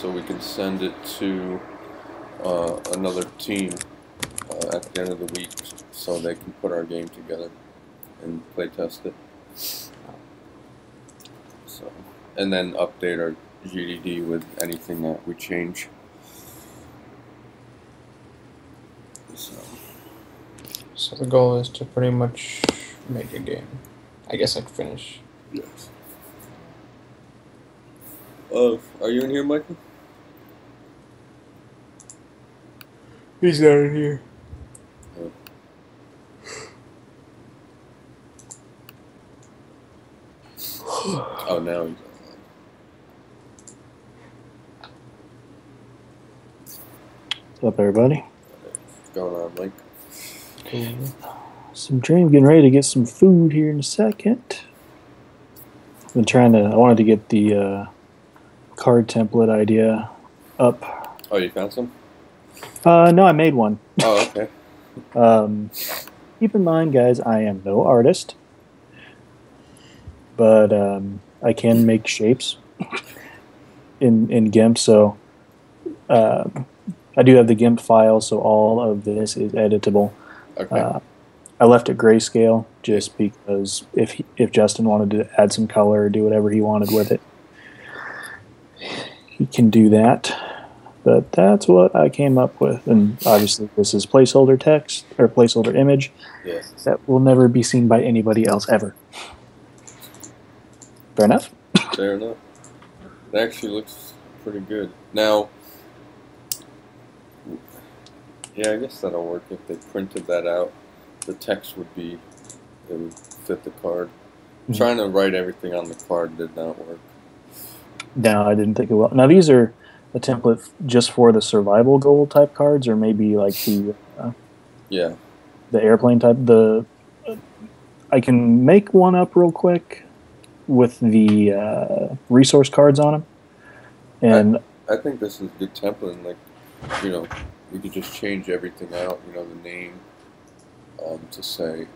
so we can send it to another team at the end of the week, so they can put our game together and play test it. So, and then update our GDD with anything that we change. So the goal is to pretty much make a game. I guess I'd finish. Yes. Are you in here, Michael? He's not in here. Oh, now he's online. What's up, everybody? What's going on, Mike? Some dream, getting ready to get some food here in a second. I've been trying to. I wanted to get the card template idea up. Oh, you found some? No, I made one. Oh, okay. Keep in mind, guys, I am no artist, but I can make shapes in GIMP. So I do have the GIMP file, so all of this is editable. Okay. I left it grayscale just because if Justin wanted to add some color or do whatever he wanted with it, he can do that. But that's what I came up with. And obviously this is placeholder text or placeholder image. Yes. That will never be seen by anybody else ever. Fair enough? Fair enough. It actually looks pretty good. Now, yeah, I guess that'll work if they printed that out. The text would fit the card. Mm-hmm. Trying to write everything on the card did not work. No, I didn't think it will. Now these are a template just for the survival goal type cards, or maybe like the airplane type. I can make one up real quick with the resource cards on them. And I think this is a good template. And we could just change everything out. The name to say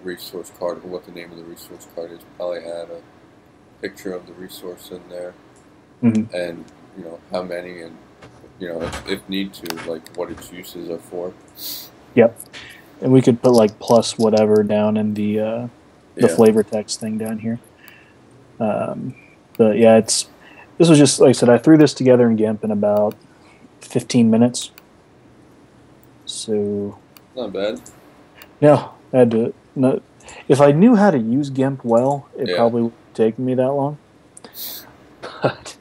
resource card, or what the name of the resource card is. Probably add a picture of the resource in there, mm-hmm. and how many, and if need to, like what its uses are for. Yep. And we could put like plus whatever down in the flavor text thing down here. But yeah, this was just, like I said, I threw this together in GIMP in about 15 minutes. So not bad. No, I had to. No, if I knew how to use GIMP well, it probably wouldn't have taken me that long. But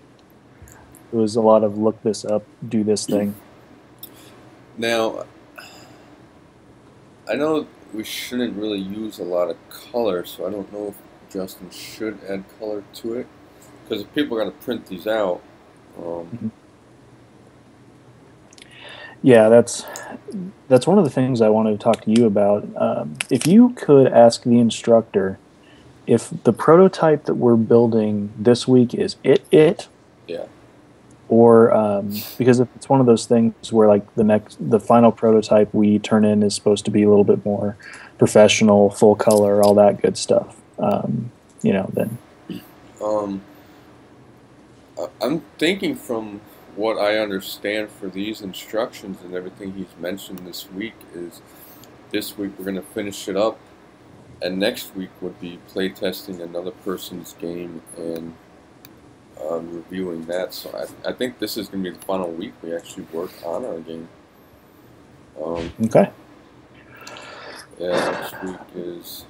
it was a lot of look this up, do this thing. Now, I know we shouldn't really use a lot of color, so I don't know if Justin should add color to it. Because if people are going to print these out... Yeah, that's one of the things I wanted to talk to you about. If you could ask the instructor if the prototype that we're building this week is it, yeah, or because if it's one of those things where like the final prototype we turn in is supposed to be a little bit more professional, full color, all that good stuff, then. I'm thinking from what I understand for these instructions and everything he's mentioned this week is this week we're going to finish it up, and next week would be playtesting another person's game and reviewing that. So I think this is going to be the final week we actually work on our game. Okay. Yeah, next week is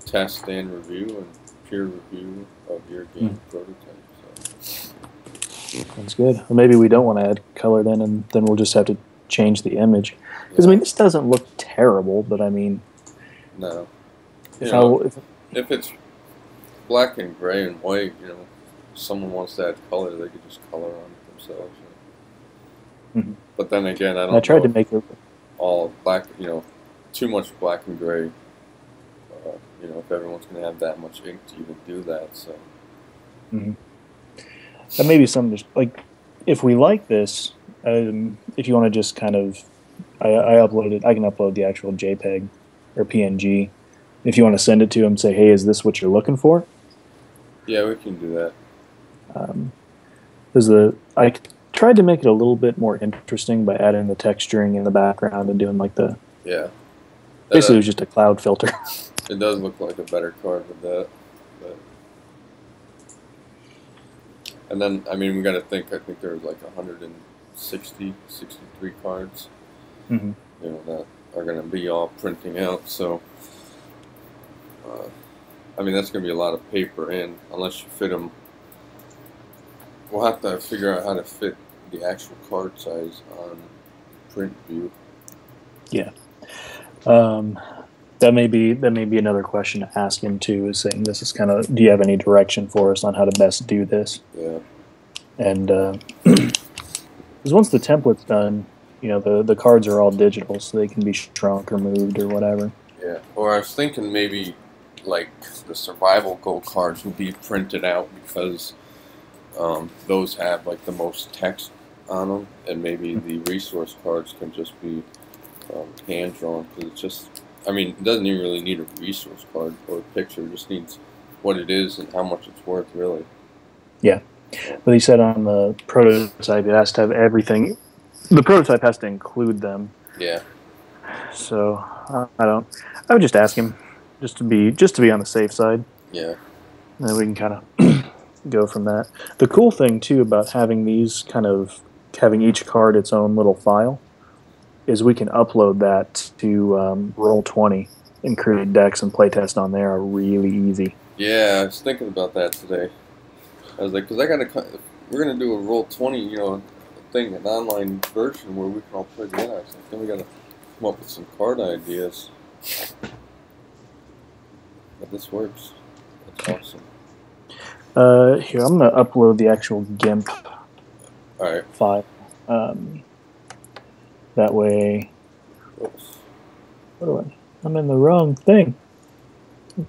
test and review and peer review of your game prototype. That's good. Well, maybe we don't want to add color then, and then we'll just have to change the image. Because this doesn't look terrible, but no. If it's black and gray and white, if someone wants to add color, they could just color on it themselves. Mm-hmm. But then again, I tried to make it all black. Too much black and gray. If everyone's going to have that much ink to even do that, so. Mm-hmm. That may be something like, if we like this, if you want to just kind of, I uploaded, I can upload the actual JPEG or PNG. If you want to send it to him, say, hey, is this what you're looking for? Yeah, we can do that. Because I tried to make it a little bit more interesting by adding the texturing in the background and doing like the Yeah. basically it was just a cloud filter. It does look like a better card with that. But. And then, I mean, we got to think. I think there's like 63 cards. Mm-hmm. You know, that are going to be all printing out. So, I mean, that's going to be a lot of paper in, unless you fit them. We'll have to figure out how to fit the actual card size on print view. Yeah. That may be another question to ask him too. Is saying this is kind of, do you have any direction for us on how to best do this? Yeah. And because once the template's done, you know the cards are all digital, so they can be shrunk or moved or whatever. Yeah. Or I was thinking maybe like the survival gold cards will be printed out because those have like the most text on them, and maybe the resource cards can just be hand drawn, because it's just. I mean, it doesn't even really need a resource card or a picture. It just needs what it is and how much it's worth, really. Yeah. But he said on the prototype, it has to have everything. The prototype has to include them. Yeah. So I would just ask him, just to be on the safe side. Yeah. And then we can kind of go from that. The cool thing too about having these having each card its own little file is we can upload that to Roll20 and create decks and playtest on there are really easy. Yeah, I was thinking about that today. I was like, because we're gonna do a Roll20, you know, thing, an online version where we can all play together. I was like, then we gotta come up with some card ideas. But this works. That's awesome. Here, I'm gonna upload the actual GIMP file. That way, Oops. I'm in the wrong thing.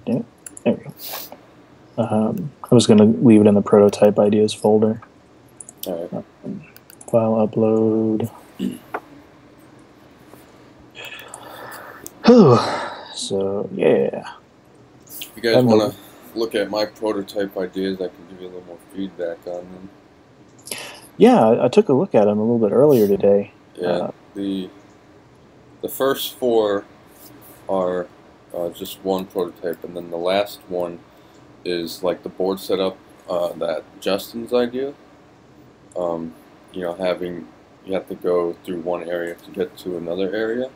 Damn it. There we go. I was going to leave it in the prototype ideas folder. All right. File upload. So, yeah. If you guys want to look at my prototype ideas, I can give you a little more feedback on them. Yeah, I took a look at them a little bit earlier today. Yeah. The first four are just one prototype, and then the last one is like the board setup that Justin's idea. You know, you have to go through one area to get to another area.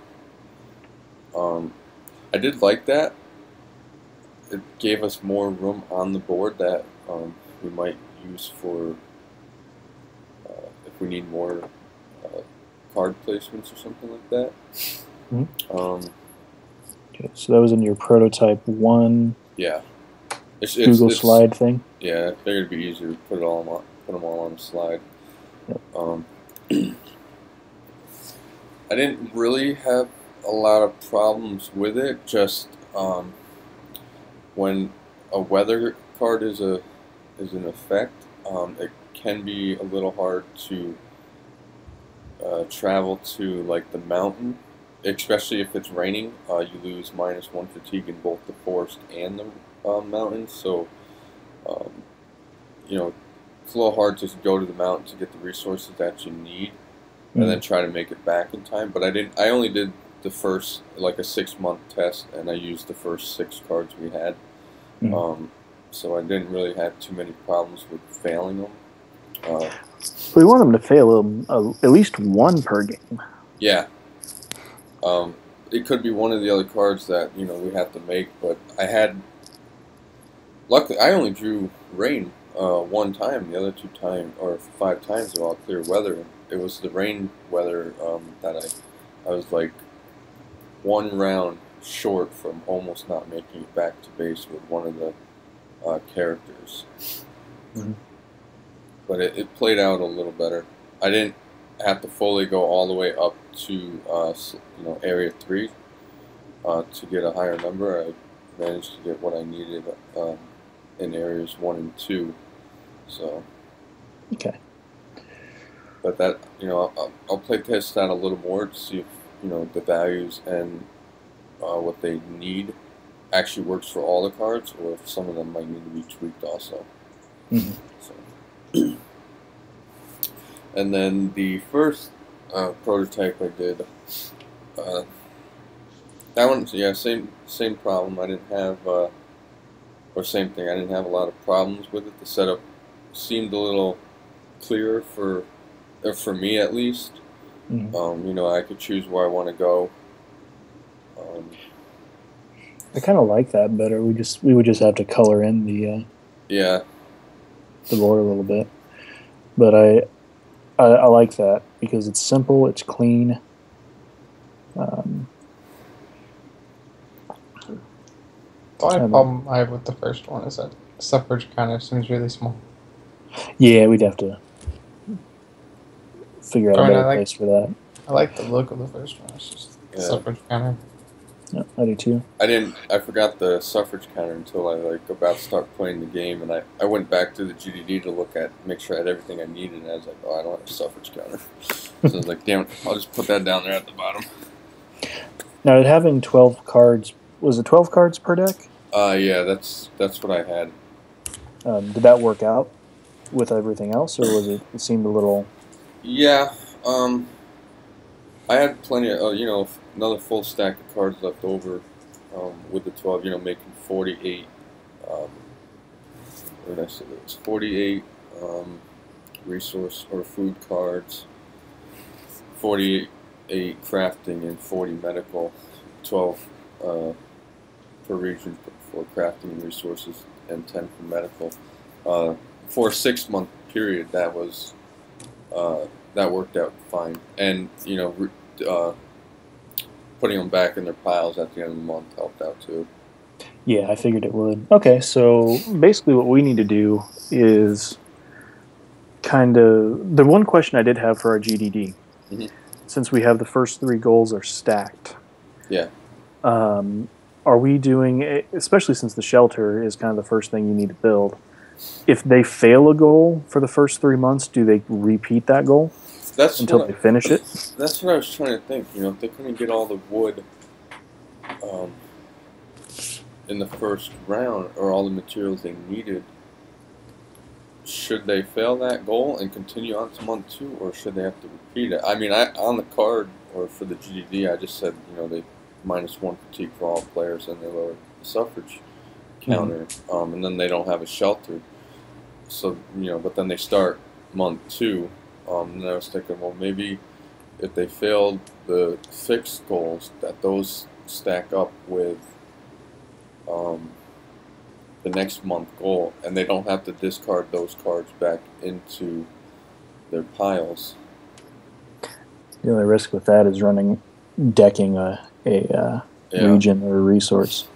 I did like that. It gave us more room on the board that we might use for if we need more card placements or something like that. Mm-hmm. Okay, so that was in your prototype 1. Yeah. Google slide thing. Yeah, I figured it'd be easier to put them all on a slide. Yep. I didn't really have a lot of problems with it. Just when a weather card is in effect, it can be a little hard to travel to like the mountain, especially if it's raining. You lose -1 fatigue in both the forest and the mountain. So you know, it's a little hard to go to the mountain to get the resources that you need, and then try to make it back in time. But I only did the first, like a 6-month test, and I used the first 6 cards we had. So I didn't really have too many problems with failing them. We want them to fail at least one per game. Yeah. It could be one of the other cards that, you know, we have to make, but luckily I only drew rain one time. The other 2 times, or 5 times, were all clear weather. It was the rain weather that I was like 1 round short from almost not making it back to base with one of the characters. But it played out a little better. I didn't have to fully go all the way up to area 3 to get a higher number. I managed to get what I needed in areas 1 and 2. So. Okay. But that, you know, I'll play test that a little more to see if, you know, the values and what they need actually works for all the cards, or if some of them might need to be tweaked also. So. And then the first prototype I did, that one, yeah, same problem. I didn't have, or same thing. I didn't have a lot of problems with it. The setup seemed a little clearer for me at least. Mm-hmm. You know, I could choose where I want to go. I kind of like that better. We would just have to color in the Yeah, board a little bit, but I like that because it's simple, it's clean. The only problem I have with the first one is that the suffrage counter seems really small. Yeah, we'd have to figure out I a mean, better place for that. I like the look of the first one. It's just the suffrage counter. Yeah, I do too. I forgot the suffrage counter until I like about to start playing the game, and I went back to the GDD to make sure I had everything I needed, and I was like, oh, I don't have a suffrage counter. So I was like, damn it, I'll just put that down there at the bottom. Now, having 12 cards, was it 12 cards per deck? Yeah, that's what I had. Did that work out with everything else, or was it seemed a little... Yeah, I had plenty of, another full stack of cards left over with the 12, making 48, what did I say? It was 48 resource or food cards, 48 crafting, and 40 medical, 12 per region for crafting and resources, and 10 for medical. For a 6-month period, that worked out fine. And, putting them back in their piles at the end of the month helped out too. Yeah, I figured it would. Okay, so basically what we need to do is kind of... The one question I did have for our GDD, since we have the first 3 goals are stacked. Yeah. Are we doing, especially since the shelter is kind of the first thing you need to build, if they fail a goal for the first 3 months, do they repeat that goal until they finish it? That's what I was trying to think. If they couldn't get all the wood in the first round, or all the materials they needed, should they fail that goal and continue on to month 2, or should they have to repeat it? I mean, on the card, or for the GDD, I just said, they -1 fatigue for all players, and they lower the suffrage counter, and then they don't have a shelter. So, but then they start month 2, and I was thinking, well, maybe if they failed the fixed goals, that those stack up with the next month goal, and they don't have to discard those cards back into their piles. The only risk with that is decking a region or a resource.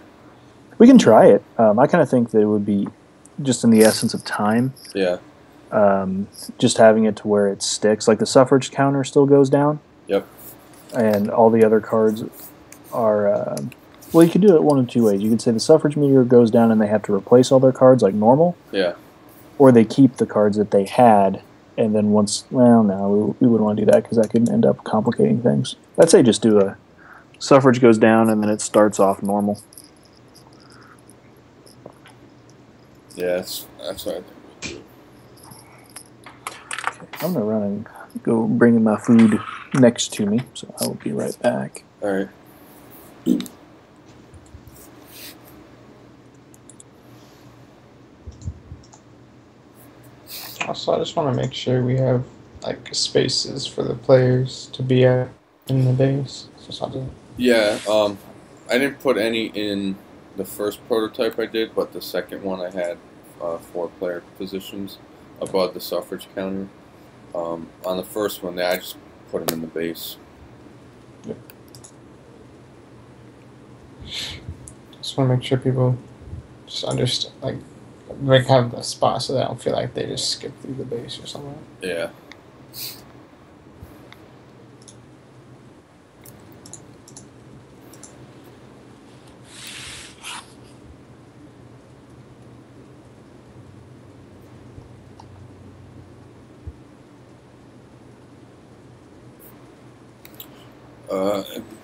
We can try it. I kind of think that it would be just in the essence of time. Yeah. Just having it to where it sticks. Like the suffrage counter still goes down. Yep. And all the other cards are... well, you could do it one of 2 ways. You could say the suffrage meter goes down and they have to replace all their cards like normal. Yeah. Or they keep the cards that they had, and then once... Well, no, we wouldn't want to do that because that could end up complicating things. I'd say just do a... Suffrage goes down and then it starts off normal. Yeah, that's what I think we'll do. I'm going to run and go bring my food next to me, so I will be right back. All right. Also, I just want to make sure we have spaces for the players to be at in the base. So something. Yeah, I didn't put any in the first prototype I did, but the second one I had 4 player positions above the suffrage counter. On the first one, I just put them in the base. Yep. Just want to make sure people just understand, have the spot so they don't feel like they just skip through the base or something. Yeah.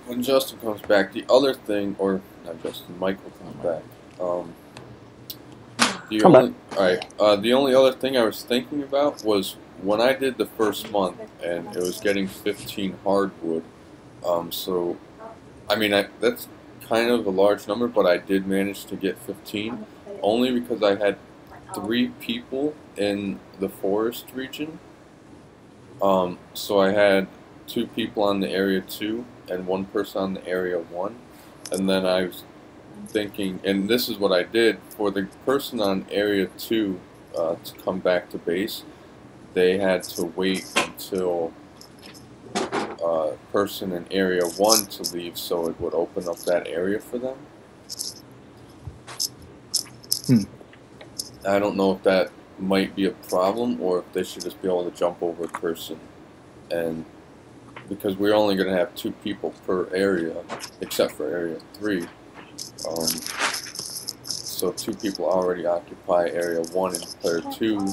When Justin comes back, the other thing, or not Justin, Michael comes back. Alright, the only other thing I was thinking about was when I did the first month, and it was getting 15 hardwood. So, I mean, that's kind of a large number, but I did manage to get 15, only because I had 3 people in the forest region. So I had 2 people on the area 2 and 1 person on the area 1, and then I was thinking, and this is what I did for the person on area 2 to come back to base. They had to wait until person in area 1 to leave, so it would open up that area for them. I don't know if that might be a problem, or if they should just be able to jump over a person, and because we're only going to have 2 people per area, except for area 3. So 2 people already occupy area 1 and player 2.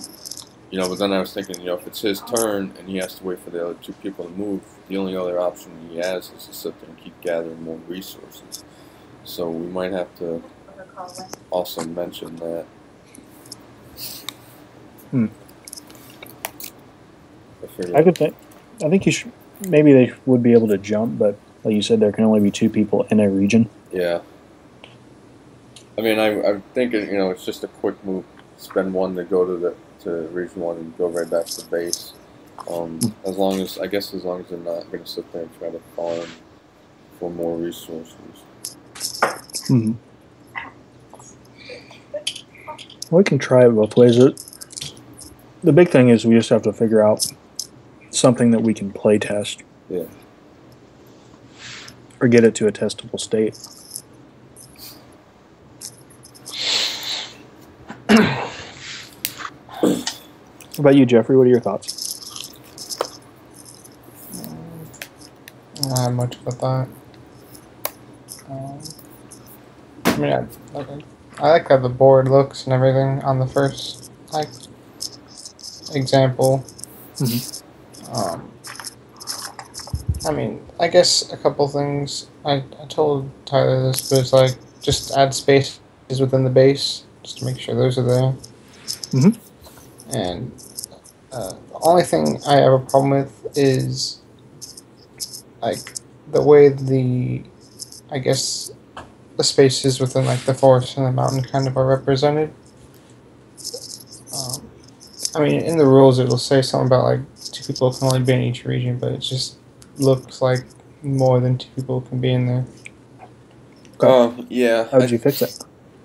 You know, but then I was thinking, you know, if it's his turn and he has to wait for the other 2 people to move, the only other option he has is to sit there and keep gathering more resources. So we might have to also mention that. I think you should. Maybe they would be able to jump, but like you said, there can only be 2 people in a region. Yeah. I mean, I'm thinking, you know, it's just a quick move. Spend 1 to go to region 1 and go right back to base. As long as they're not going to sit there and try to farm for more resources. Mm-hmm. Well, we can try it both ways. The big thing is we just have to figure out something that we can play test. Yeah. Or get it to a testable state. What about you, Jeffrey? What are your thoughts? I don't have much of a thought. I mean, I like how the board looks and everything on the first example. Mm-hmm. I mean, I guess a couple things. I told Tyler this, but it's like just add spaces within the base just to make sure those are there. Mm-hmm. And the only thing I have a problem with is like the way the spaces within like the forest and the mountain kind of are represented. I mean, in the rules it'll say something about like 2 people can only be in each region, but it just looks like more than 2 people can be in there. Yeah. How would you fix it?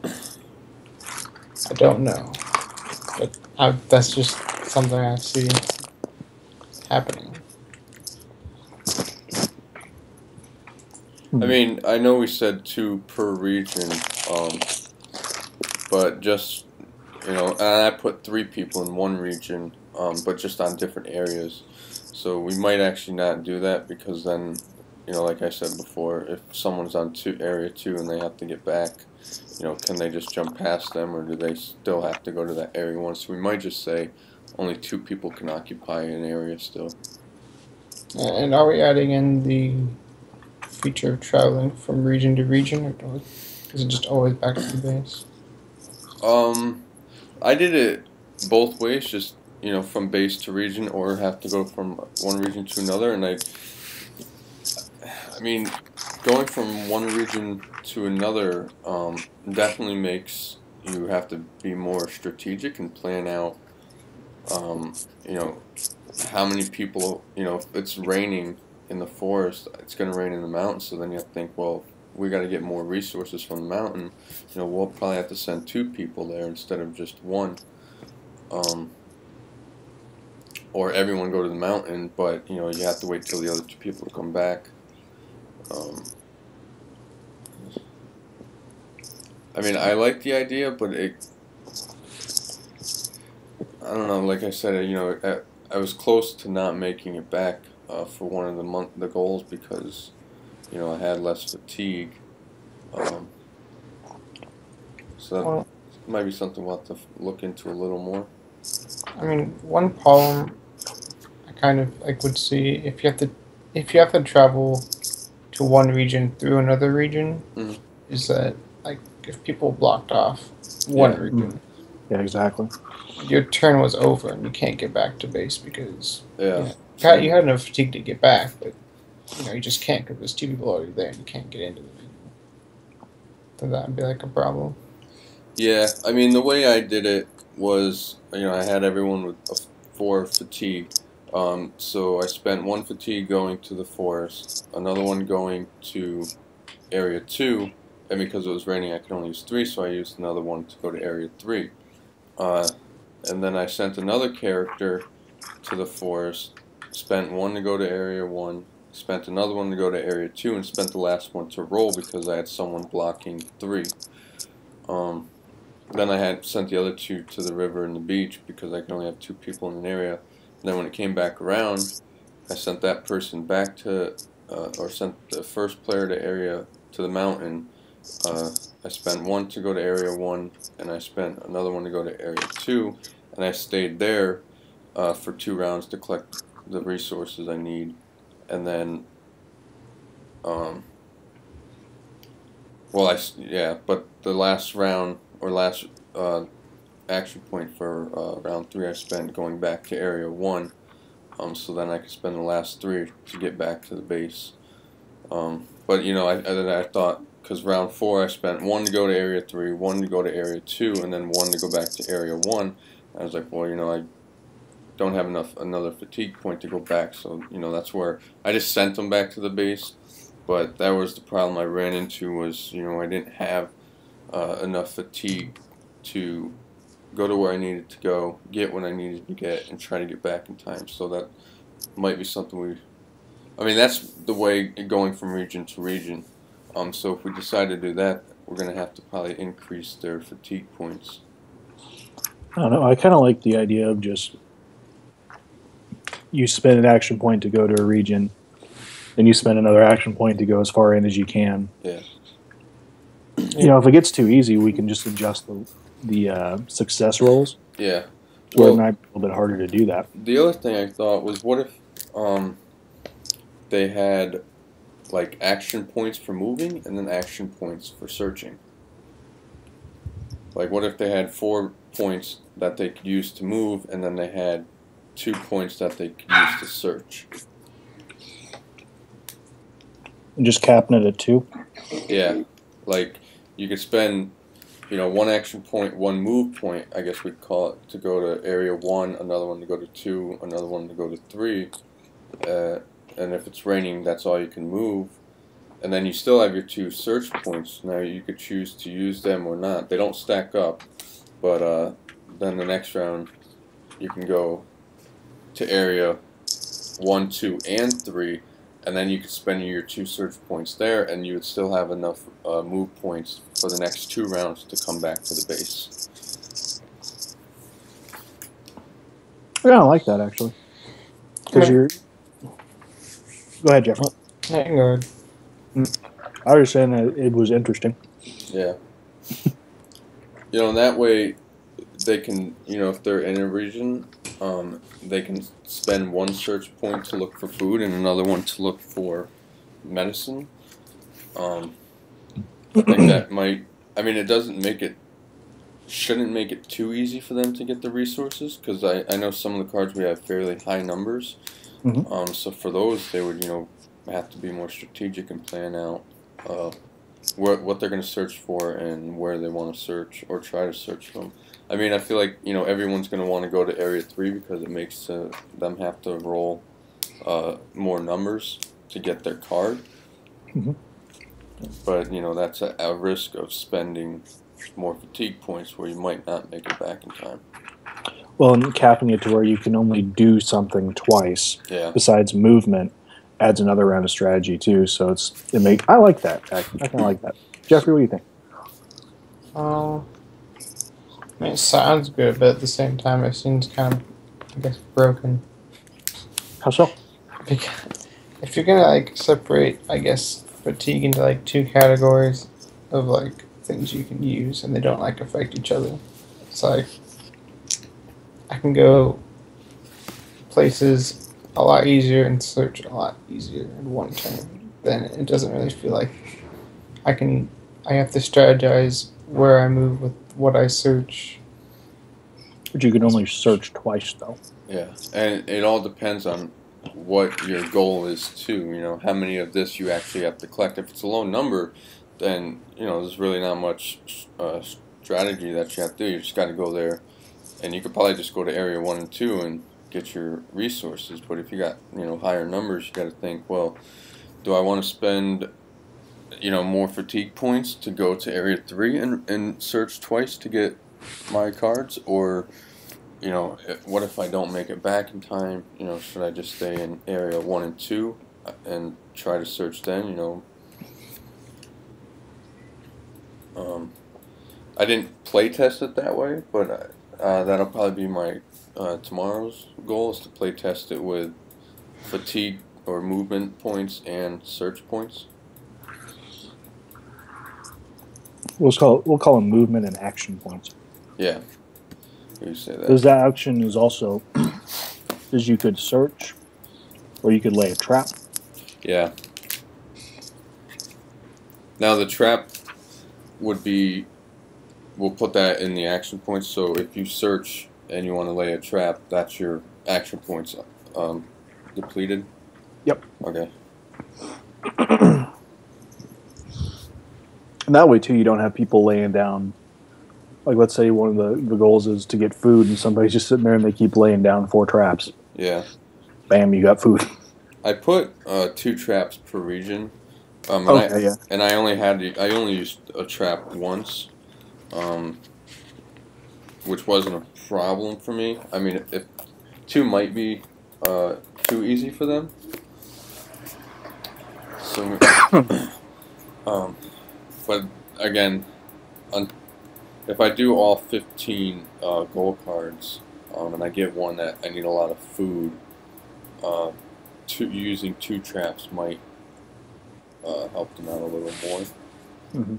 I don't know, but that's just something I see happening. I mean, I know we said 2 per region, but just, you know, and I put 3 people in 1 region, but just on different areas. So we might actually not do that, because then, you know, like I said before, if someone's on area 2 and they have to get back, you know, can they just jump past them, or do they still have to go to that area 1? So we might just say only 2 people can occupy an area still. And are we adding in the feature of traveling from region to region, or is it just always back to the base? I did it both ways, just, you know, from base to region, or have to go from one region to another. And I mean, going from one region to another definitely makes you have to be more strategic and plan out, you know, how many people, you know, if it's raining in the forest, it's going to rain in the mountains, so then you have to think, well, we got to get more resources from the mountain. You know, we'll probably have to send 2 people there instead of just 1. Or everyone go to the mountain, but, you know, you have to wait till the other 2 people come back. I mean, I like the idea, but I don't know, like I said, you know, I was close to not making it back for one of the goals, because, you know, I had less fatigue. So that might be something we'll have to look into a little more. I mean, one problem I kind of would see if you have to travel to one region through another region, is that if people blocked off one region, Yeah, exactly. Your turn was over and you can't get back to base because Yeah. you had enough fatigue to get back, but you just can't because there's 2 people already there and you can't get into the vehicle. So that would be like a problem. Yeah, I mean, the way I did it was, I had everyone with 4 fatigue. So I spent 1 fatigue going to the forest, another one going to Area 2, and because it was raining, I could only use 3, so I used another one to go to Area 3. And then I sent another character to the forest, spent 1 to go to Area 1, spent another one to go to Area 2, and spent the last one to roll because I had someone blocking 3. Then I had sent the other 2 to the river and the beach because I could only have 2 people in an area. And then when it came back around, I sent that person back to, or sent the first player to the mountain. I spent 1 to go to Area 1, and I spent another 1 to go to Area 2, and I stayed there for 2 rounds to collect the resources I need. And then, but the last round, or last action point for round 3 I spent going back to Area 1, so then I could spend the last 3 to get back to the base. But I thought, because round 4 I spent 1 to go to Area 3, 1 to go to Area 2, and then 1 to go back to Area 1. I was like, well, I don't have another fatigue point to go back, so that's where I just sent them back to the base. But that was the problem I ran into, was I didn't have enough fatigue to go to where I needed to go, get what I needed to get, and try to get back in time. So that might be something that's the way going from region to region. So if we decide to do that, we're going to have to probably increase their fatigue points. I don't know. I kind of like the idea of just you spend an action point to go to a region, and you spend another action point to go as far in as you can. Yeah. If it gets too easy, we can just adjust the success rolls. Yeah. Well, it might be a little bit harder to do that. The other thing I thought was, what if they had like action points for moving and then action points for searching? Like, what if they had 4 points that they could use to move, and then they had 2 points that they could use to search? And just capping it at 2? Yeah. Like, you could spend, 1 action point, 1 move point, I guess we'd call it, to go to Area 1, another one to go to 2, another one to go to 3. And if it's raining, that's all you can move. And then you still have your 2 search points. Now you could choose to use them or not. They don't stack up, but then the next round you can go to Area 1, 2, and 3, and then you could spend your 2 search points there, and you would still have enough move points for the next 2 rounds to come back to the base. Yeah, I like that, actually. Because you're... Go ahead, Jeff. Hang on. I was saying that it was interesting. Yeah. That way they can, if they're in a region, they can spend 1 search point to look for food and another one to look for medicine. I think that might, it shouldn't make it too easy for them to get the resources, because I know some of the cards we have fairly high numbers. Mm-hmm. So for those, they would, have to be more strategic and plan out what they're going to search for and where they want to search or try to search from. I feel like, everyone's going to want to go to Area 3 because it makes them have to roll more numbers to get their card. Mm-hmm. But, that's a risk of spending more fatigue points where you might not make it back in time. Well, and capping it to where you can only do something twice, yeah, besides movement, adds another round of strategy too. So I like that. I kind of like that. Jeffrey, what do you think? It sounds good, but at the same time, it seems kind of, I guess, broken. How so? Because if you're gonna separate, I guess, fatigue into 2 categories of things you can use, and they don't affect each other. It's I can go places a lot easier and search a lot easier in 1 turn. Then it doesn't really feel like I have to strategize where I move with what I search But you can only search twice, though. Yeah, and it all depends on what your goal is too. You know, how many of this you actually have to collect. If it's a low number, then there's really not much strategy that you have to do. You just got to go there, and you could probably just go to area 1 and 2 and get your resources. But if you got higher numbers, you got to think, well, do I want to spend more fatigue points to go to area 3 and search twice to get my cards, or what if I don't make it back in time? Should I just stay in area 1 and 2 and try to search then? I didn't play test it that way, but that'll probably be my tomorrow's goal, is to play test it with fatigue or movement points and search points. We'll call them movement and action points. Yeah. You say that. Because that action is also is you could search, or you could lay a trap. Yeah. Now the trap would be, we'll put that in the action points. So if you search and you want to lay a trap, that's your action points depleted. Yep. Okay. And that way too, you don't have people laying down. Like, let's say one of the goals is to get food, and somebody's just sitting there and they keep laying down 4 traps. Yeah. Bam, you got food. I put 2 traps per region. Yeah. And I only used a trap once, which wasn't a problem for me. I mean, if 2 might be too easy for them. So, but again, if I do all 15 gold cards, and I get one that I need a lot of food, using 2 traps might help them out a little more. Mm-hmm.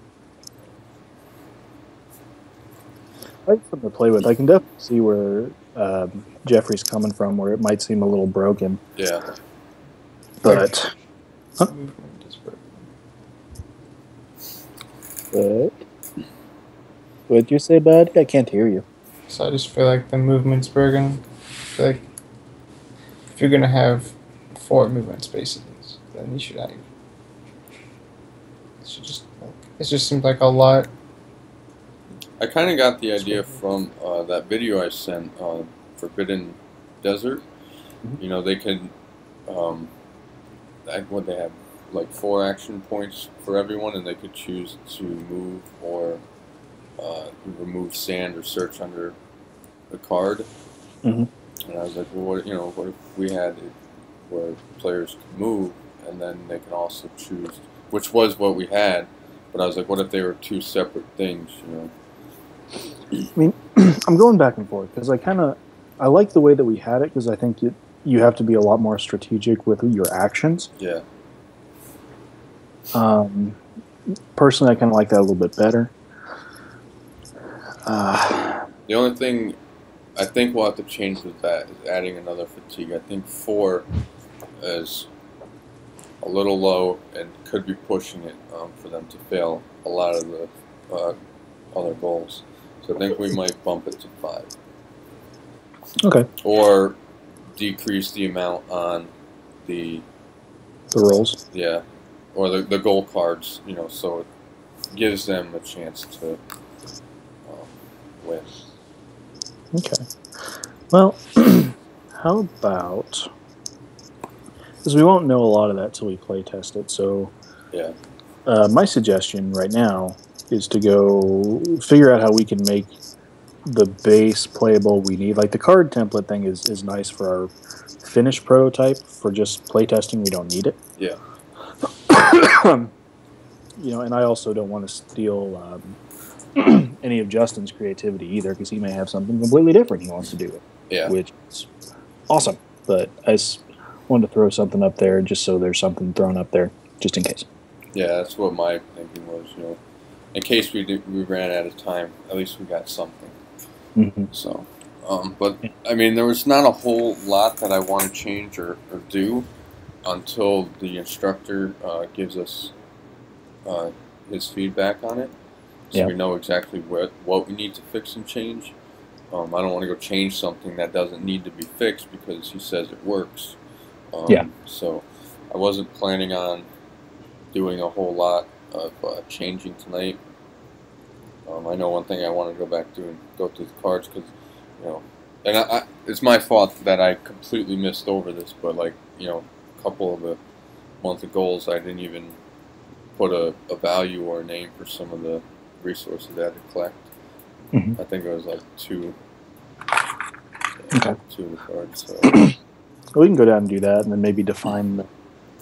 I like something to play with. I can definitely see where Jeffrey's coming from, where it might seem a little broken. Yeah. But... What'd you say, bud? I can't hear you. So I just feel like the movement's broken. I feel like if you're gonna have 4 movement spaces, then you should have. It just seems like a lot. I kind of got the idea from that video I sent, Forbidden Desert. Mm-hmm. They can, what they have, like 4 action points for everyone, and they could choose to move or remove sand or search under the card. Mm-hmm. And I was like, well, what if we had it where players could move, and then they can also choose, which was what we had, but I was like, what if they were 2 separate things, I mean, I'm going back and forth, because I like the way that we had it, because I think you have to be a lot more strategic with your actions. Yeah. Personally, I kind of like that a little bit better. The only thing I think we'll have to change with that is adding another fatigue. I think 4 is a little low and could be pushing it for them to fail a lot of the other goals. So I think we might bump it to 5. Okay. Or decrease the amount on the rolls. Yeah. Or the goal cards, so it gives them a chance to win. Okay. Well, how about... Because we won't know a lot of that till we play test it, so... Yeah. My suggestion right now is to go figure out how we can make the base playable we need. Like, the card template thing is nice for our finished prototype. For just playtesting, we don't need it. Yeah. And I also don't want to steal any of Justin's creativity either, because he may have something completely different he wants to do with. Yeah. Which is awesome. But I just wanted to throw something up there just so there's something thrown up there, just in case. Yeah, that's what my thinking was, In case we ran out of time, at least we got something. Mm-hmm. So, but, I mean, there was not a whole lot that I want to change or do until the instructor gives us his feedback on it, so we know exactly what we need to fix and change. I don't want to go change something that doesn't need to be fixed because he says it works. Yeah. So I wasn't planning on doing a whole lot of changing tonight. I know one thing I want to go back to and go through the cards because, and it's my fault that I completely missed over this, but like, a couple of the monthly goals, I didn't even put a value or a name for some of the resources that I had to collect. Mm-hmm. I think it was like two. Okay. Two of the cards. So. We can go down and do that, and then maybe define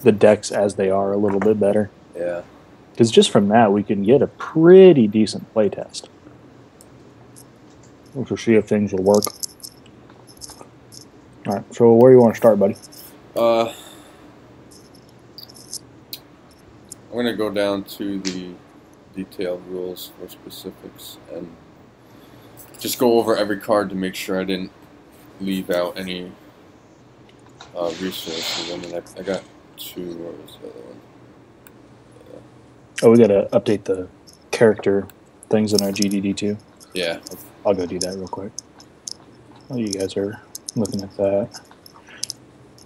the decks as they are a little bit better. Yeah. Because just from that, we can get a pretty decent playtest. Which will see if things will work. All right, so where do you want to start, buddy? I'm going to go down to the detailed rules for specifics and just go over every card to make sure I didn't leave out any resources. I mean, I got two. Where was the other one? Oh, we got to update the character things in our GDD too. Yeah. I'll go do that real quick. While you guys are looking at that.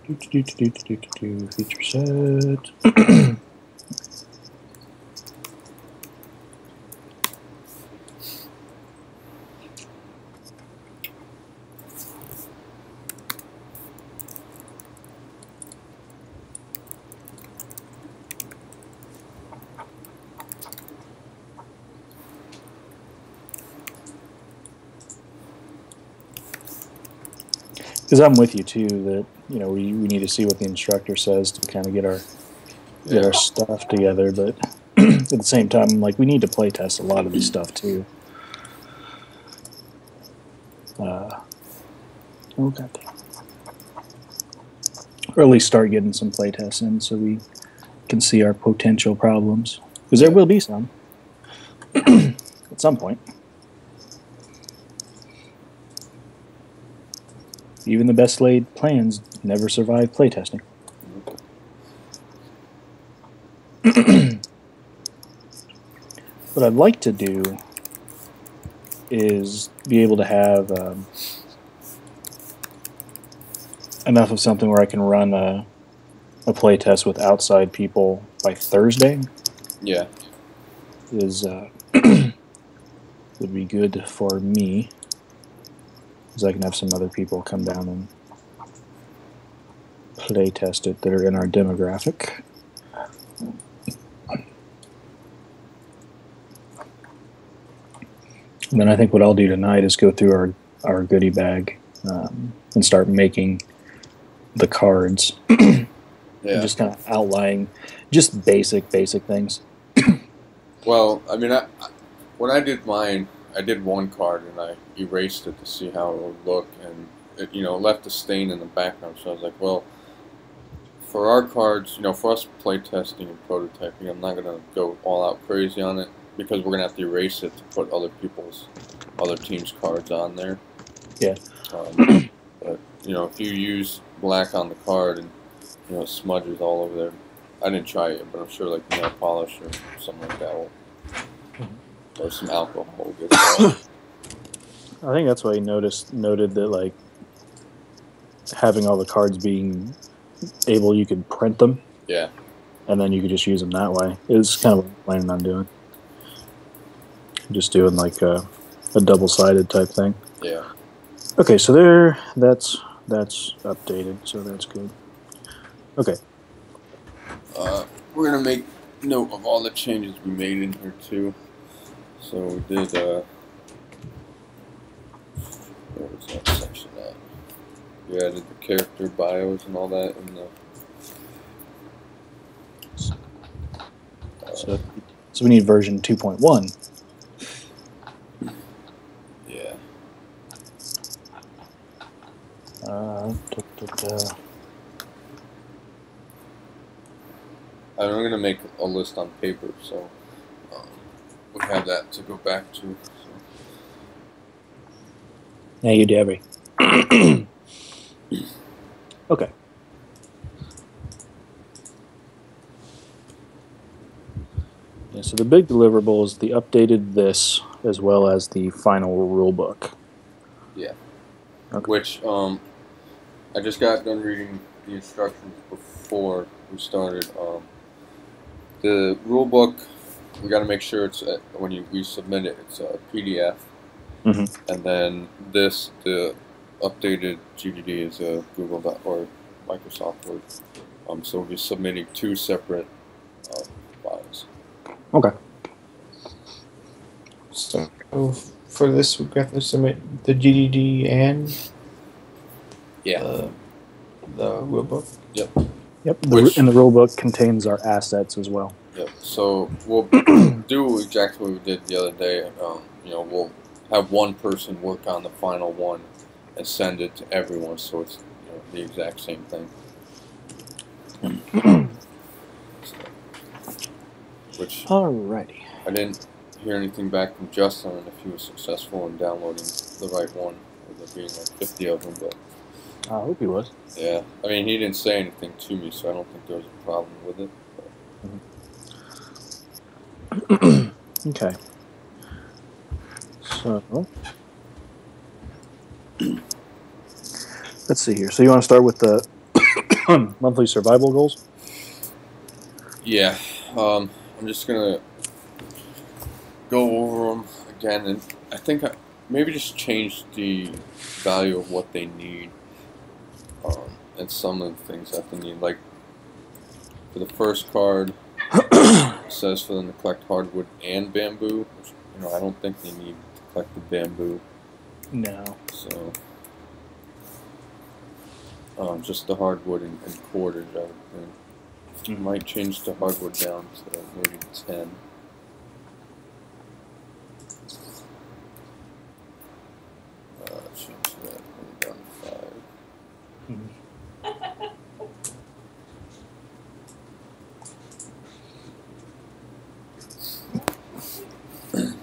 Feature set. Because I'm with you too that we need to see what the instructor says to kind of get our stuff together, but at the same time, like, we need to play test a lot of this stuff too. Okay. Or at least start getting some play tests in so we can see our potential problems, because there will be some at some point. Even the best laid plans never survive playtesting. What I'd like to do is be able to have enough of something where I can run a playtest with outside people by Thursday. Yeah. Would be good for me. Because I can have some other people come down and play test it that are in our demographic. And then I think what I'll do tonight is go through our goodie bag and start making the cards. And just kind of outlining just basic things. Well, I mean, when I did mine, I did one card and I erased it to see how it would look, and it, left a stain in the background. So I was like, well, for our cards, for us play testing and prototyping, I'm not gonna go all out crazy on it because we're gonna have to erase it to put other teams' cards on there. Yeah. But if you use black on the card and it smudges all over there, I didn't try it, but I'm sure like nail polish or something like that will. Or some alcohol will get it. I think that's why he noted that, like, having all the cards being able, you could print them. Yeah. And then you could just use them that way. It's kind of what I'm planning on doing. Just doing like a double-sided type thing. Yeah. Okay, so that's updated, so that's good. Okay. We're gonna make note of all the changes we made in here too. So we did, where was that section at? We added the character bios and all that in the... So we need version 2.1. Yeah. I'm going to make a list on paper, so we have that to go back to. So. Yeah, you Debbie. Okay. Yeah, so the big deliverable is the updated this as well as the final rule book. Okay. which I just got done reading the instructions before we started. The rule book, we got to make sure it's when we submit it, it's a PDF, and then the updated GDD is a Google or Microsoft Word. So we'll be submitting two separate files. Okay. So for this, we have to submit the GDD and the rule book. Yep. Yep. And the rule book contains our assets as well. Yep. So we'll do exactly what we did the other day. We'll have one person work on the final one and send it to everyone, so it's the exact same thing. Which alrighty. I didn't hear anything back from Justin on if he was successful in downloading the right one. There being like 50 of them, but I hope he was. Yeah, I mean he didn't say anything to me, so I don't think there was a problem with it. Okay. So let's see here. So you want to start with the monthly survival goals? Yeah. I'm just gonna go over them again, and I think maybe just change the value of what they need, and some of the things that they need. Like for the first card, it says for them to collect hardwood and bamboo. Which, I don't think they need to collect the bamboo. No. So, just the hardwood and cordage, I would think. You might change the hardwood down to maybe 10. Change that one down to 5. Alright,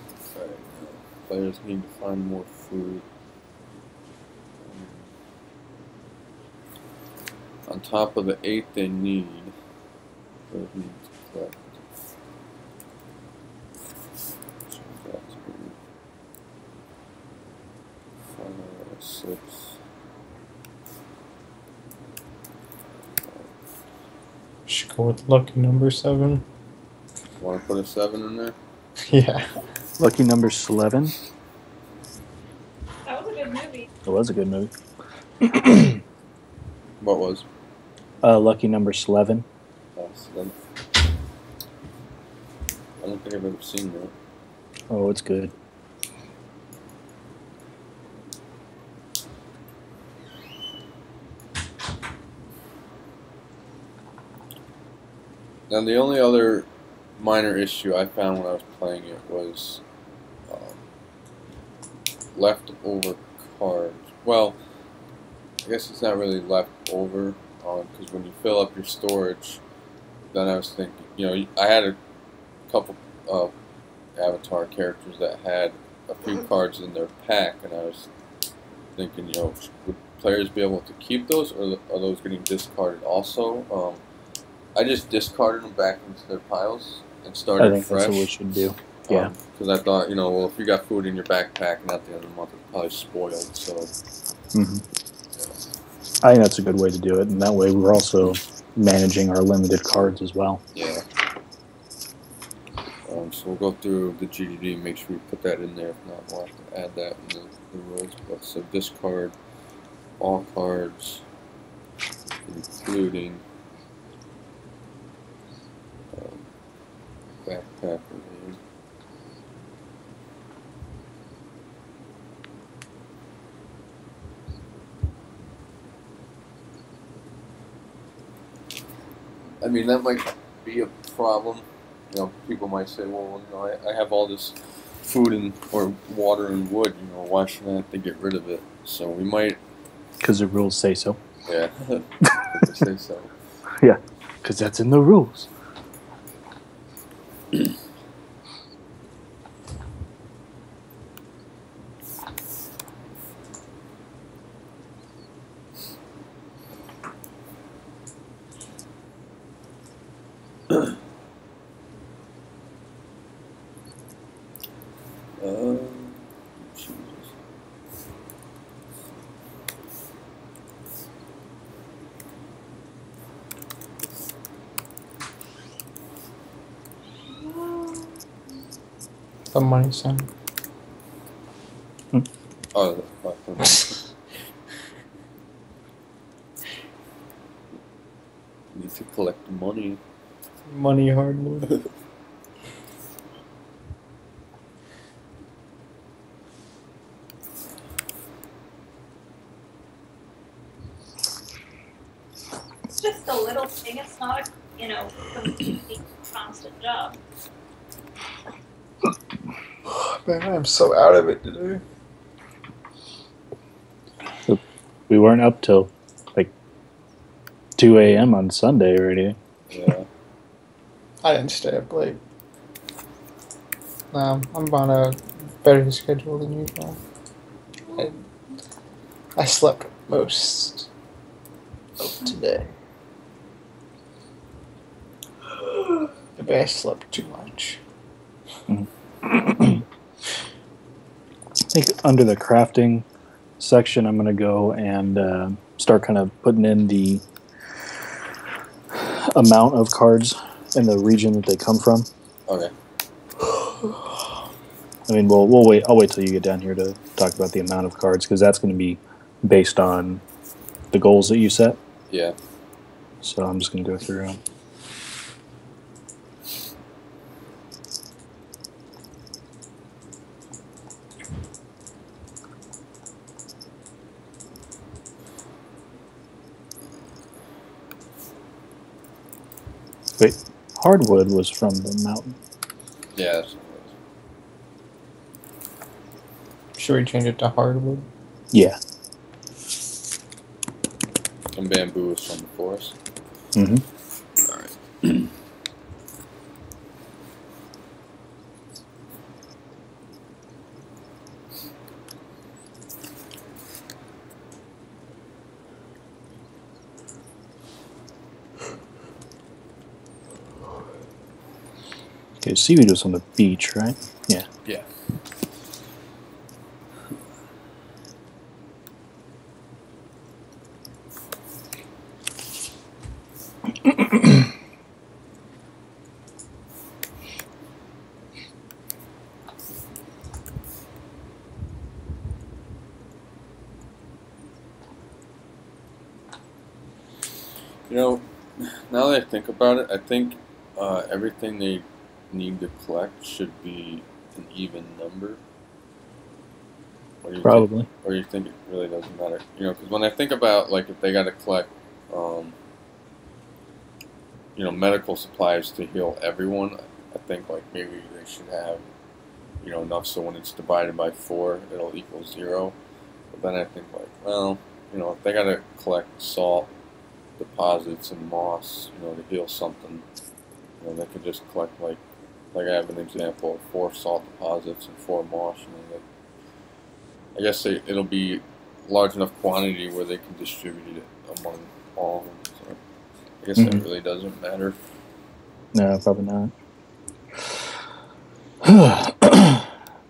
players need to find more food. On top of the 8 they need, players need to collect. Change that to 5, 6. Should go with lucky number 7. Want to put a 7 in there? Yeah. Lucky number 11. That was a good movie. It was a good movie. What was? Lucky number 11. Then. I don't think I've ever seen that. Oh, it's good. Now the only other minor issue I found when I was playing it was leftover cards. Well, I guess it's not really leftover, because when you fill up your storage, then I was thinking, I had a couple of Avatar characters that had a few cards in their pack, and I was thinking, would players be able to keep those, or are those getting discarded also? I just discarded them back into their piles and started I think fresh. that's what we should do. Yeah. Because I thought, well, if you got food in your backpack and at the end of the month, it's probably spoiled. So. I think that's a good way to do it, and that way we're also managing our limited cards as well. Yeah. So we'll go through the GDD and make sure we put that in there. If not, we'll have to add that in the rules. But so discard all cards, including backpack related. I mean, that might be a problem. People might say, well, I have all this food or water and wood, why should I have to get rid of it? So we might... Because the rules say so. Yeah, they say so. Yeah, because that's in the rules. Jesus. The money sign. Oh, the fucking. Need to collect the money. Money hardwood. It's just a little thing. It's not a, completely constant job. Man, I am so out of it today. We weren't up till like 2 a.m. on Sunday already. Yeah. I didn't stay up late. I'm on a better schedule than usual. I slept most of today. Maybe I slept too much. I think under the crafting section, I'm going to go and start kind of putting in the amount of cards and the region that they come from. Okay. I mean, we'll wait. I'll wait till you get down here to talk about the amount of cards because that's going to be based on the goals that you set. Yeah. So I'm just going to go through them. Wait, hardwood was from the mountain. Yeah. That's what it Should we change it to hardwood? Yeah. is. And bamboo is from the forest. Mm-hmm. Alright. Okay, seaweed was on the beach, right? Yeah. Yeah. You know, now that I think about it, I think everything they need to collect should be an even number. Or you Probably. Think, or you think it really doesn't matter? You know, because when I think about like if they got to collect, medical supplies to heal everyone, I think like maybe they should have, enough so when it's divided by 4, it'll equal 0. But then I think like, well, if they got to collect salt deposits and moss, to heal something, they could just collect like I have an example of 4 salt deposits and 4 moss. I guess it'll be large enough quantity where they can distribute it among all of them. So I guess that really doesn't matter. No, probably not.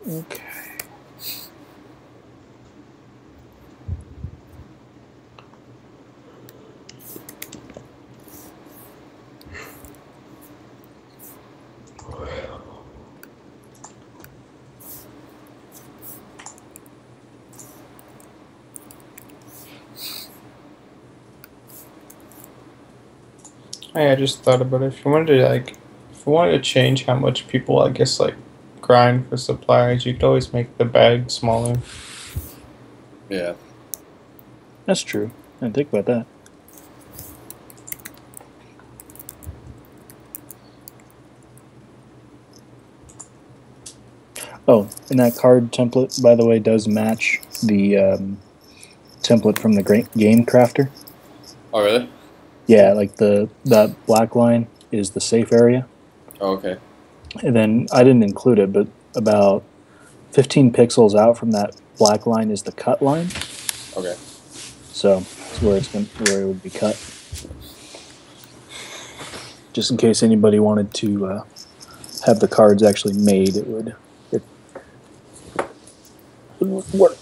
Okay. Hey, I just thought about it. If you wanted to change how much people, I guess, grind for supplies, you could always make the bag smaller. Yeah. That's true. I didn't think about that. Oh, and that card template, by the way, does match the template from the Game Crafter. Oh, really? Yeah, like that black line is the safe area. Oh, okay. And then I didn't include it, but about 15 pixels out from that black line is the cut line. Okay. So it's where it would be cut. Just in case anybody wanted to have the cards actually made, it would work.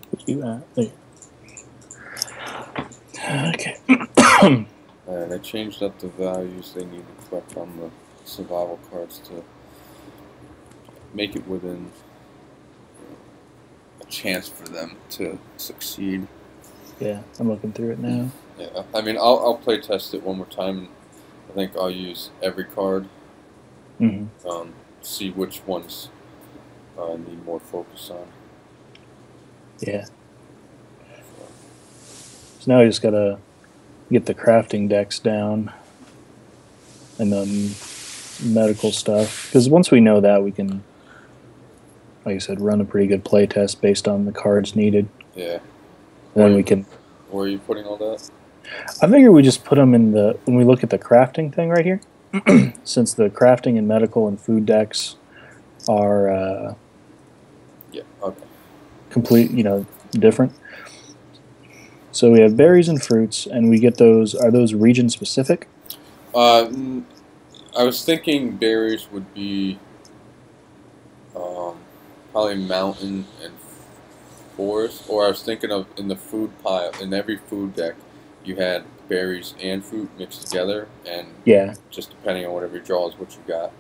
Put you at there. Okay. And I changed up the values they need to collect on the survival cards to make it within a chance for them to succeed. Yeah, I'm looking through it now. Yeah, I mean, I'll play test it one more time. I think I'll use every card. Mm-hmm. See which ones need more focus on. Yeah. So now we just gotta get the crafting decks down and then medical stuff. Because once we know that, we can, like I said, run a pretty good play test based on the cards needed. Yeah. And then we can. Where are you putting all that? I figure we just put them in the when we look at the crafting thing right here. Since the crafting and medical and food decks are Yeah. Okay. complete, different. So we have berries and fruits, and we get those. Are those region specific? I was thinking berries would be probably mountain and forest, or I was thinking of in the food pile, in every food deck, you had berries and fruit mixed together, and Yeah, just depending on whatever you draw is what you got.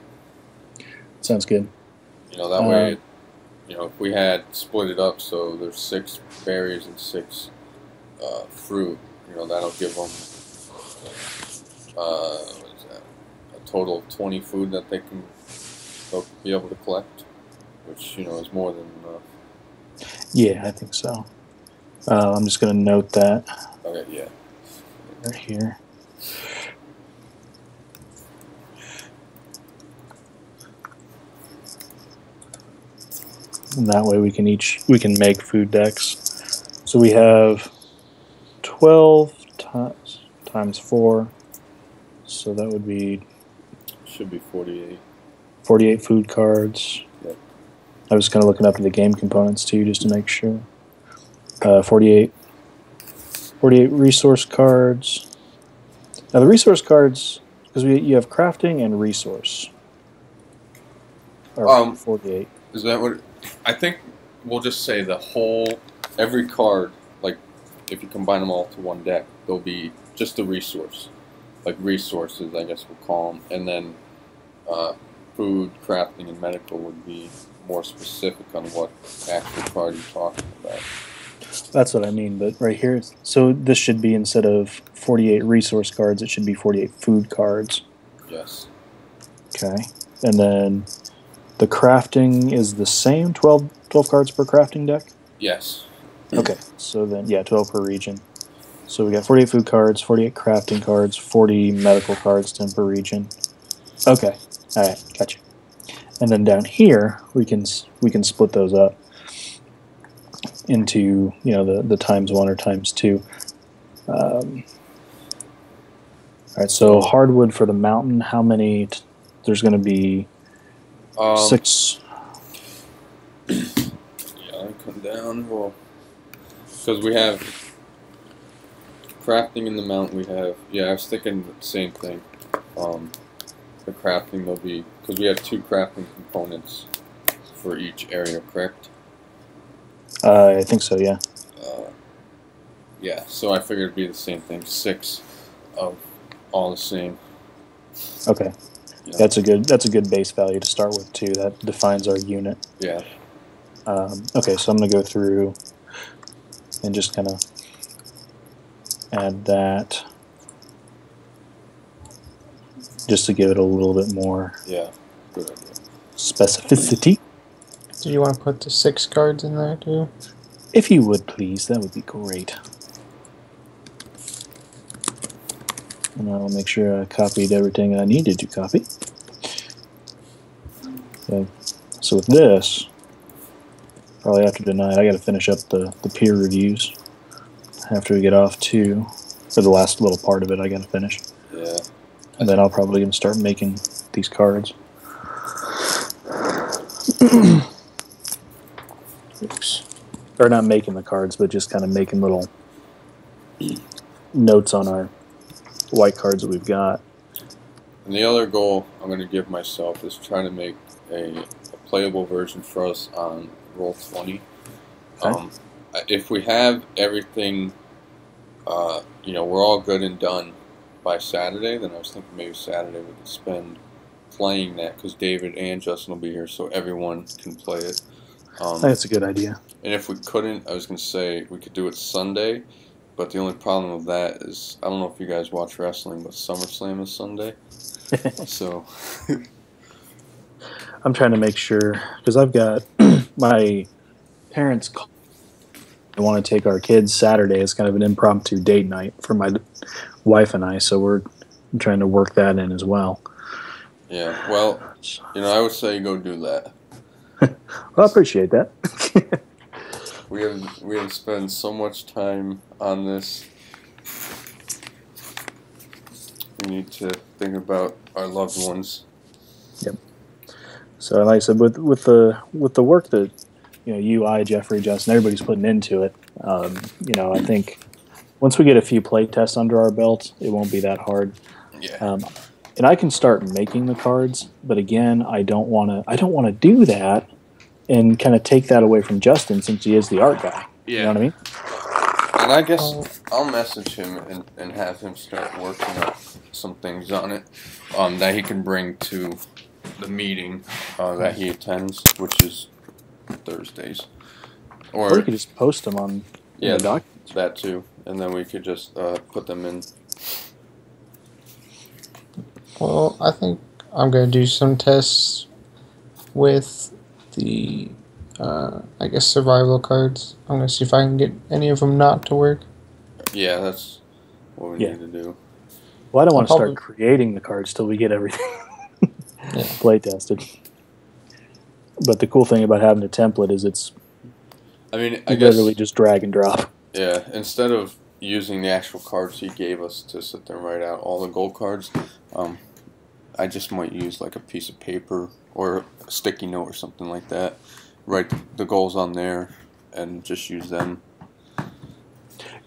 sounds good. That way, if we had split it up so there's 6 berries and 6 fruit, that'll give them what is that? A total of 20 food that they'll be able to collect, which is more than enough. Yeah, I think so. I'm just going to note that Okay, yeah. right here. And that way we can make food decks. So we have 12 times 4. So that would be Should be 48. 48 food cards. Yep. I was kind of looking up at the game components too, just to make sure. 48 resource cards. Now the resource cards, because you have crafting and resource. Or 48. Is that what? I think we'll just say every card, like if you combine them all to one deck, there'll be just a resource. Like resources, I guess we'll call them. And then food, crafting, and medical would be more specific on what actual card you're talking about. That's what I mean, but right here, so this should be, instead of 48 resource cards, it should be 48 food cards. Yes. Okay. And then the crafting is the same, 12 cards per crafting deck? Yes. Okay, so then, 12 per region. So we got 48 food cards, 48 crafting cards, 40 medical cards, 10 per region. Okay, all right, gotcha. And then down here, we can split those up into the times 1 or times 2. All right, so hardwood for the mountain. How many? There's going to be 6. Yeah, I come down. Well, because we have crafting in the mountain. We have I was thinking the same thing. The crafting will be because we have 2 crafting components for each area, correct? I think so. Yeah. Yeah. So I figured it'd be the same thing. 6 of all the same. Okay. Yeah. That's a good base value to start with too. That defines our unit. Yeah. Okay, so I'm going to go through and just kind of add that just to give it a little bit more Yeah. Good idea. specificity. Do you want to put the 6 cards in there too? If you would please, that would be great. And I'll make sure I copied everything I needed to copy. Okay. So with this, probably after tonight, I got to finish up the peer reviews. After we get off to, for the last little part of it, I got to finish. Yeah. And then I'll probably gonna start making these cards. Oops. Or not making the cards, but just kind of making little notes on our white cards that we've got. And the other goal I'm going to give myself is trying to make a playable version for us on Roll20. Okay. If we have everything, we're all good and done by Saturday, then I was thinking maybe Saturday we could spend playing that because David and Justin will be here, so everyone can play it. I think that's a good idea. And if we couldn't, I was going to say we could do it Sunday, but the only problem with that is I don't know if you guys watch wrestling, but SummerSlam is Sunday. So I'm trying to make sure because I've got my parents. I want to take our kids Saturday as kind of an impromptu date night for my wife and I, so I'm trying to work that in as well. yeah, well, I would say go do that. Well, I appreciate that. We have spent so much time on this. We need to think about our loved ones. Yep. So, like I said, with the work that you, I, Jeffrey, Justin, everybody's putting into it, I think once we get a few play tests under our belt, it won't be that hard. Yeah. And I can start making the cards, but again, I don't want to do that and kind of take that away from Justin since he is the art guy. Yeah. You know what I mean? And I guess I'll message him and have him start working up some things on it that he can bring to the meeting that he attends, which is Thursdays. Or you could just post them on the documents. That too. And then we could just put them in. Well, I think I'm going to do some tests with the, survival cards. I'm going to see if I can get any of them not to work. Yeah, that's what we need to do. Well, I don't want to start creating the cards till we get everything play tested. But the cool thing about having a template is I guess literally just drag and drop. Yeah, instead of using the actual cards he gave us to sit there and write out all the gold cards, I just might use like a piece of paper or a sticky note or something like that. Write the goals on there and just use them.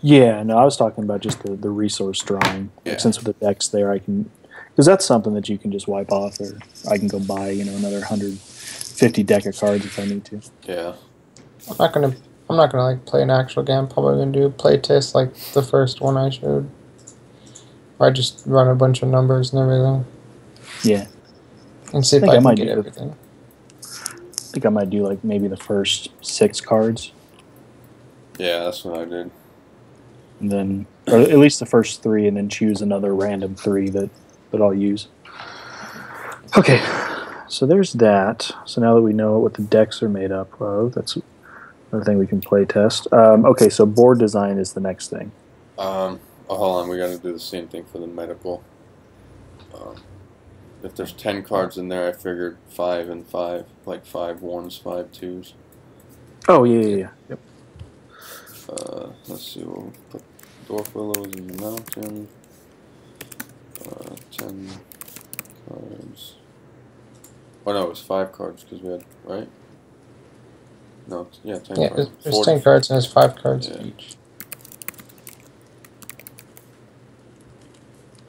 Yeah, no, I was talking about just the resource drawing. Yeah. Like, since with the decks there, I can, because that's something that you can just wipe off, or I can go buy another 150 deck of cards if I need to. Yeah. I'm not gonna like play an actual game. I'm probably gonna do a play test like the first one I showed. I just run a bunch of numbers and everything. Yeah. And see if I can get everything. I think I might do like maybe the first 6 cards. Yeah, that's what I did. And then, or at least the first 3, and then choose another random 3 that I'll use. Okay, so there's that. So now that we know what the decks are made up of, that's another thing we can play test. Okay, so board design is the next thing. Hold on, we got to do the same thing for the medical. If there's 10 cards in there, I figured 5 and 5, like 5 1s, 5 2s. Oh, yeah. Yep. Let's see, we'll put Dwarf Willows in the mountain. 10 cards. Oh no, it was 5 cards because we had, right? No, 10 cards. There's 10 cards and there's 5 cards each.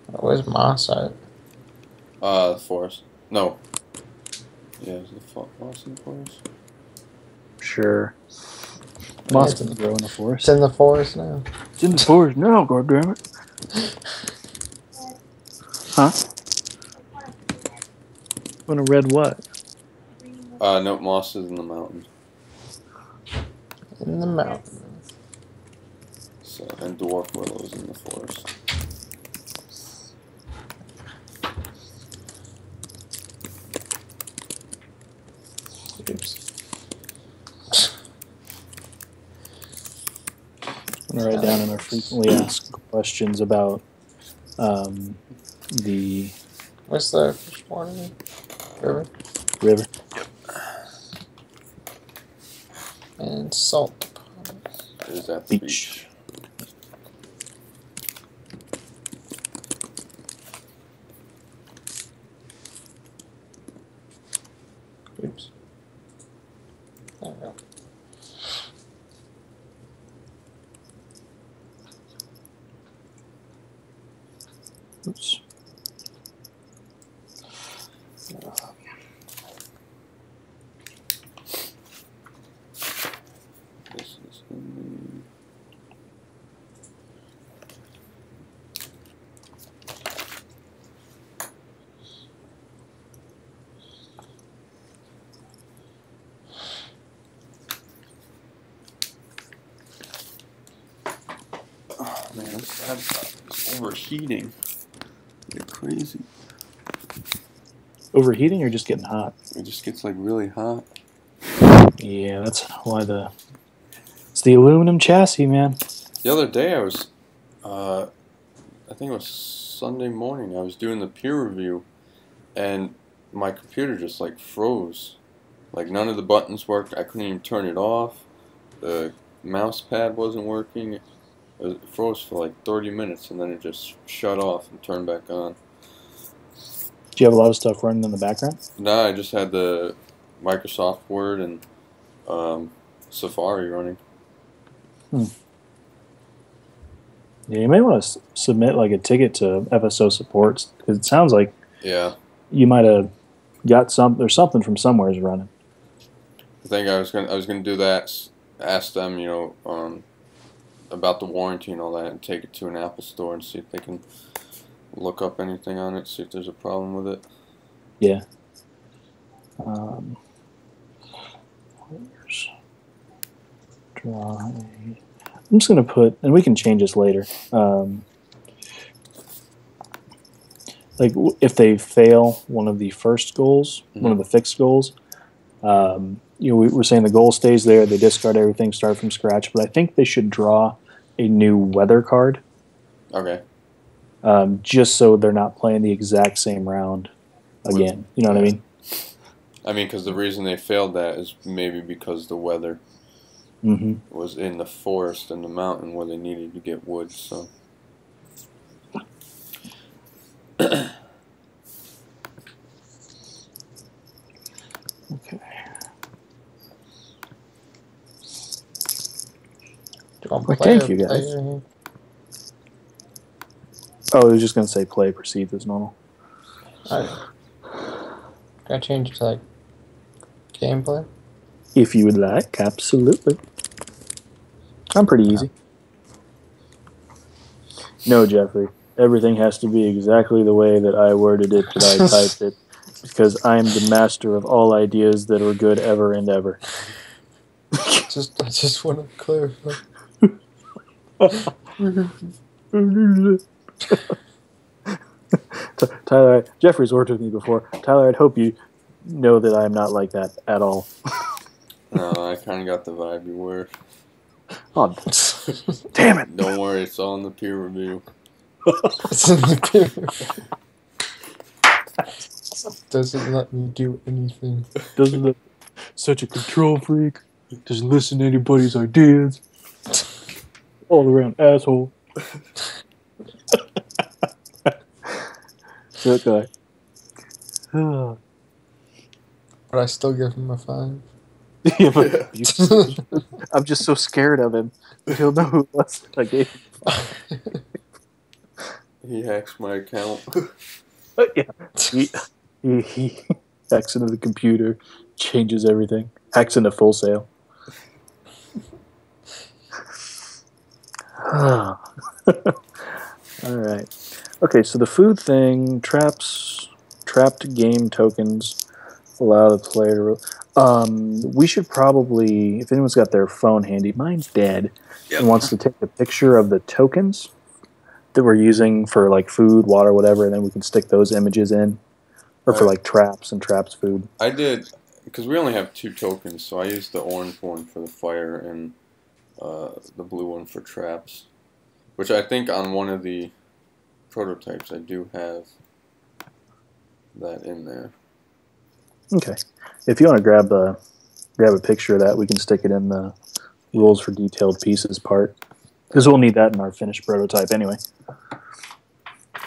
Where's Moss at? The forest. No. Yeah, is the Moss in the forest? Sure. Moss can grow in the forest. It's in the forest now. It's in the forest now, goddammit. Huh? Want a red what? No, Moss is in the mountain. In the mountains. So, and Dwarf Willow is in the forest. Oops. I'm going to write down in our frequently asked questions about the... What's the fish water? River? River. Yep. And salt deposits. Is at the beach. Oops. There we go. Oops. This is in oh man, this laptop is overheating. Get crazy. Overheating or just getting hot? It just gets like really hot. Yeah, that's why it's the aluminum chassis, man. The other day I was, I think it was Sunday morning, I was doing the peer review and my computer just like froze. Like none of the buttons worked, I couldn't even turn it off. The mouse pad wasn't working. It froze for like 30 minutes and then it just shut off and turned back on. Do you have a lot of stuff running in the background? Nah, I just had the Microsoft Word and Safari running. Yeah, you may want to submit like a ticket to FSO supports because it sounds like Yeah. you might have got there's something from somewhere is running. I think I was gonna do that. Ask them, about the warranty and all that, and take it to an Apple store and see if they can look up anything on it, see if there's a problem with it. Yeah. Where's drive? I'm just gonna put, and we can change this later. Like if they fail one of the first goals, one of the fixed goals, we're saying the goal stays there. They discard everything, start from scratch. But I think they should draw a new weather card. Okay. Just so they're not playing the exact same round again. You know what I mean? I mean, because the reason they failed that is maybe because the weather was in the forest and the mountain where they needed to get wood. So. Okay. Well, thank you guys. Oh, I was just gonna say play proceeds as normal. Alright. Can I change it to like gameplay? If you would like, absolutely. I'm pretty easy. No, Jeffrey. Everything has to be exactly the way that I worded it, that I typed it, because I am the master of all ideas that are good ever and ever. I just want to clarify. Tyler, Jeffrey's worked with me before. Tyler, I'd hope you know that I'm not like that at all. No, I kind of got the vibe you were. Oh, damn it! Don't worry, it's all in the peer review. It's in the peer review. Doesn't let me do anything. Doesn't let, such a control freak. Doesn't listen to anybody's ideas. All around asshole. Okay. But I still give him a 5. Yeah, but I'm just so scared of him. He'll know who it was I gave him. He hacks my account. Yeah. He hacks into the computer, changes everything, hacks into Full Sail. Alright. Okay, so the food thing, trapped game tokens allow the player to... we should probably, if anyone's got their phone handy, mine's dead, and wants to take a picture of the tokens that we're using for like food, water, whatever, and then we can stick those images in. Or for like traps and traps food. I did, because we only have 2 tokens, so I used the orange one for the fire and the blue one for traps. Which I think on one of the prototypes I do have that in there. Okay. If you want to grab a picture of that, we can stick it in the rules for detailed pieces part. Because we'll need that in our finished prototype anyway.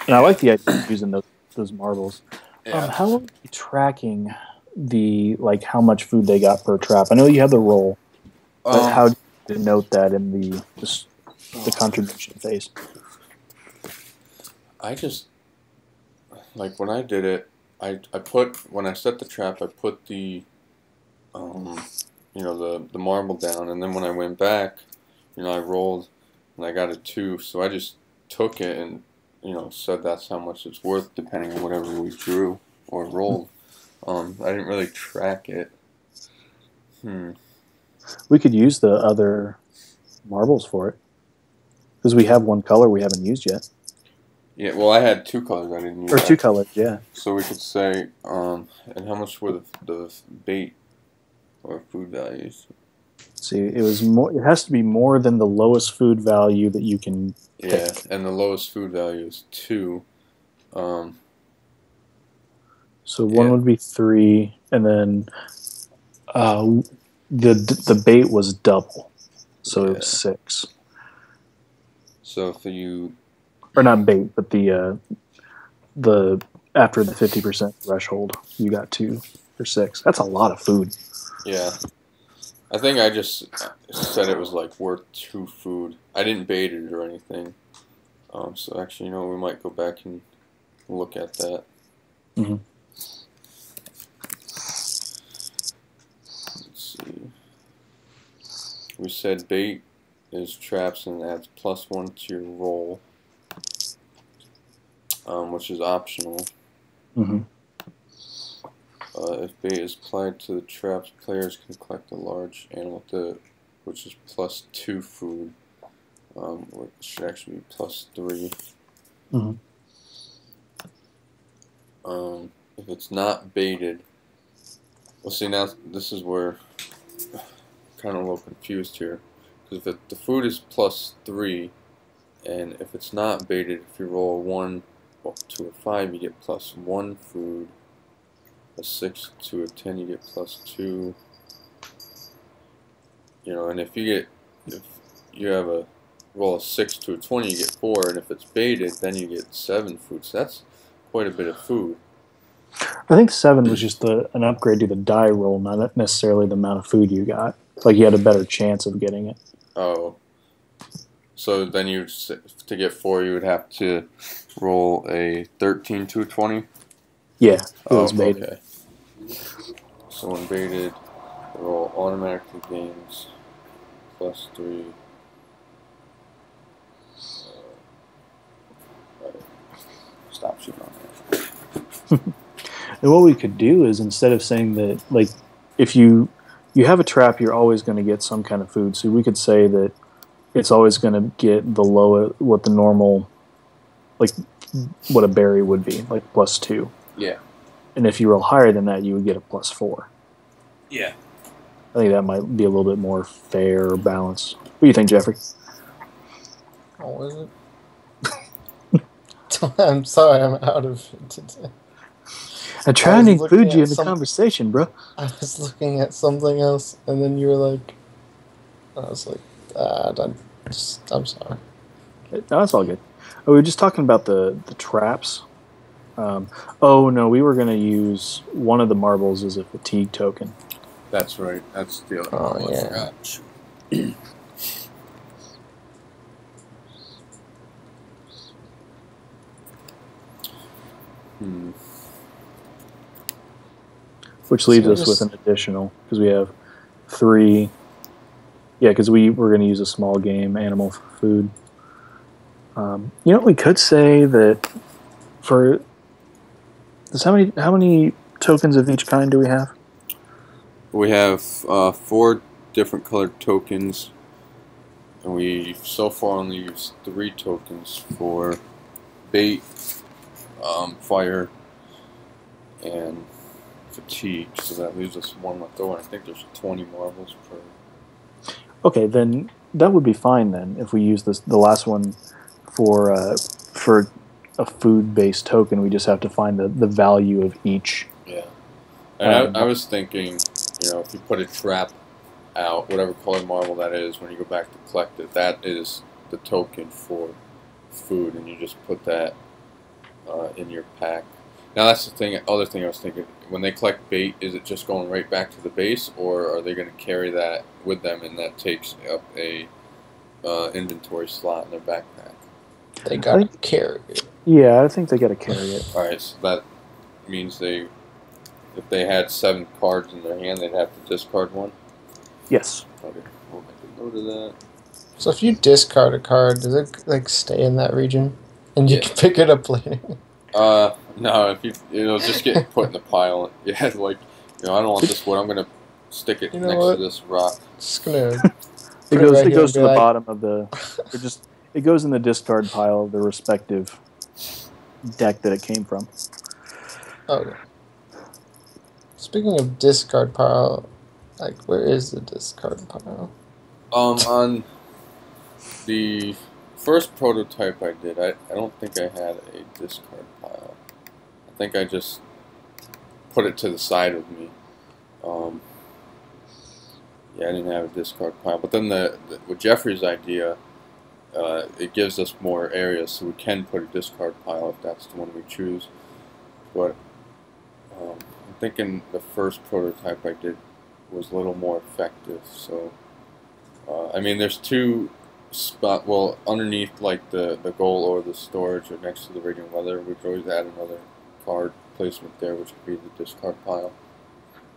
And I like the idea of using those marbles. Yeah. How are you tracking how much food they got per trap? I know you have the roll, but how do you denote that in the contribution phase? I just like when I did it, I put when I set the trap, I put the the marble down, and then when I went back, I rolled and I got a 2, so I just took it and said that's how much it's worth depending on whatever we drew or rolled. I didn't really track it. We could use the other marbles for it because we have one color we haven't used yet. Yeah, well, I had 2 colors I didn't use. Or 2 colors, yeah. So we could say, and how much were the bait or food values? See, it was more. It has to be more than the lowest food value that you can pick. Yeah, and the lowest food value is 2. So one would be 3, and then the bait was double, so it was 6. So if you, or not bait, but the after the 50% threshold, you got 2 or 6. That's a lot of food. Yeah, I think I just said it was like worth 2 food. I didn't bait it or anything. So actually, we might go back and look at that. Mm-hmm. Let's see. We said bait is traps and adds +1 to your roll, which is optional. Mm-hmm. If bait is applied to the traps, players can collect a large animal, which is +2 food. Which should actually be +3. Mm-hmm. If it's not baited, well, see, now this is where I'm kind of a little confused here, because if the food is +3, and if it's not baited, if you roll a 1 to a 5, you get +1 food. A 6 to a 10, you get +2. And if you have a roll a 6 to a 20, you get 4, and if it's baited, then you get 7 food. So that's quite a bit of food. I think 7 was just an upgrade to the die roll, not necessarily the amount of food you got. Like you had a better chance of getting it. Oh. So then to get 4, you would have to roll a 13 to a 20? Yeah, it was baited. Okay. So when baited, the roll automatically gains +3. Stop shooting on that. And what we could do is, instead of saying that, like, if you have a trap, you're always going to get some kind of food. So we could say that it's always going to get the what the normal, like, what a berry would be, like +2. Yeah. And if you roll higher than that, you would get a +4. Yeah. I think that might be a little bit more fair or balanced. What do you think, Jeffrey? Oh, is it? I'm sorry, I'm out of it today. I'm trying to include you in the conversation, bro. I was looking at something else, and then you were like, I was like, I'm sorry. No, that's all good. Oh, we were just talking about the traps. Oh, no, we were going to use one of the marbles as a fatigue token. That's right. That's the other one. Oh, yeah. I forgot. Which leaves us with an additional, because we have 3. Yeah, because we were going to use a small game animal for food. We could say that for this, how many tokens of each kind do we have? We have 4 different colored tokens, and we so far only used 3 tokens for bait, fire, and fatigue. So that leaves us 1 left over. I think there's 20 marbles per. Okay, then that would be fine. Then if we use the last one for a food-based token, we just have to find the value of each. Yeah, and I was thinking, if you put a trap out, whatever color marble that is, when you go back to collect it, that is the token for food, and you just put that in your pack. Now that's the thing. Other thing I was thinking, when they collect bait, is it just going right back to the base, or are they going to carry that with them, and that takes up a inventory slot in their backpack? They gotta carry it. Yeah, I think they got to carry it. All right, so that means if they had 7 cards in their hand, they'd have to discard one. Yes. Okay, we'll make a note of that. So if you discard a card, does it like stay in that region, and you Yeah. can pick it up later? No, it'll just get put in the pile. Yeah, like, I don't want this wood. I'm gonna stick it You know next what? to this rock. Just gonna. It Put it goes. right It here goes and to be the like- bottom of the. It goes in the discard pile of the respective deck that it came from. Okay. Speaking of discard pile, like where is the discard pile? On the first prototype I did, I don't think I had a discard pile. I think I just put it to the side of me. Yeah, I didn't have a discard pile. But then with Jeffrey's idea, it gives us more areas, so we can put a discard pile if that's the one we choose. But I'm thinking the first prototype I did was a little more effective. So, I mean, there's 2 spot. Well, underneath like the goal or the storage, or next to the radiant weather, we could always add another card placement there, which could be the discard pile.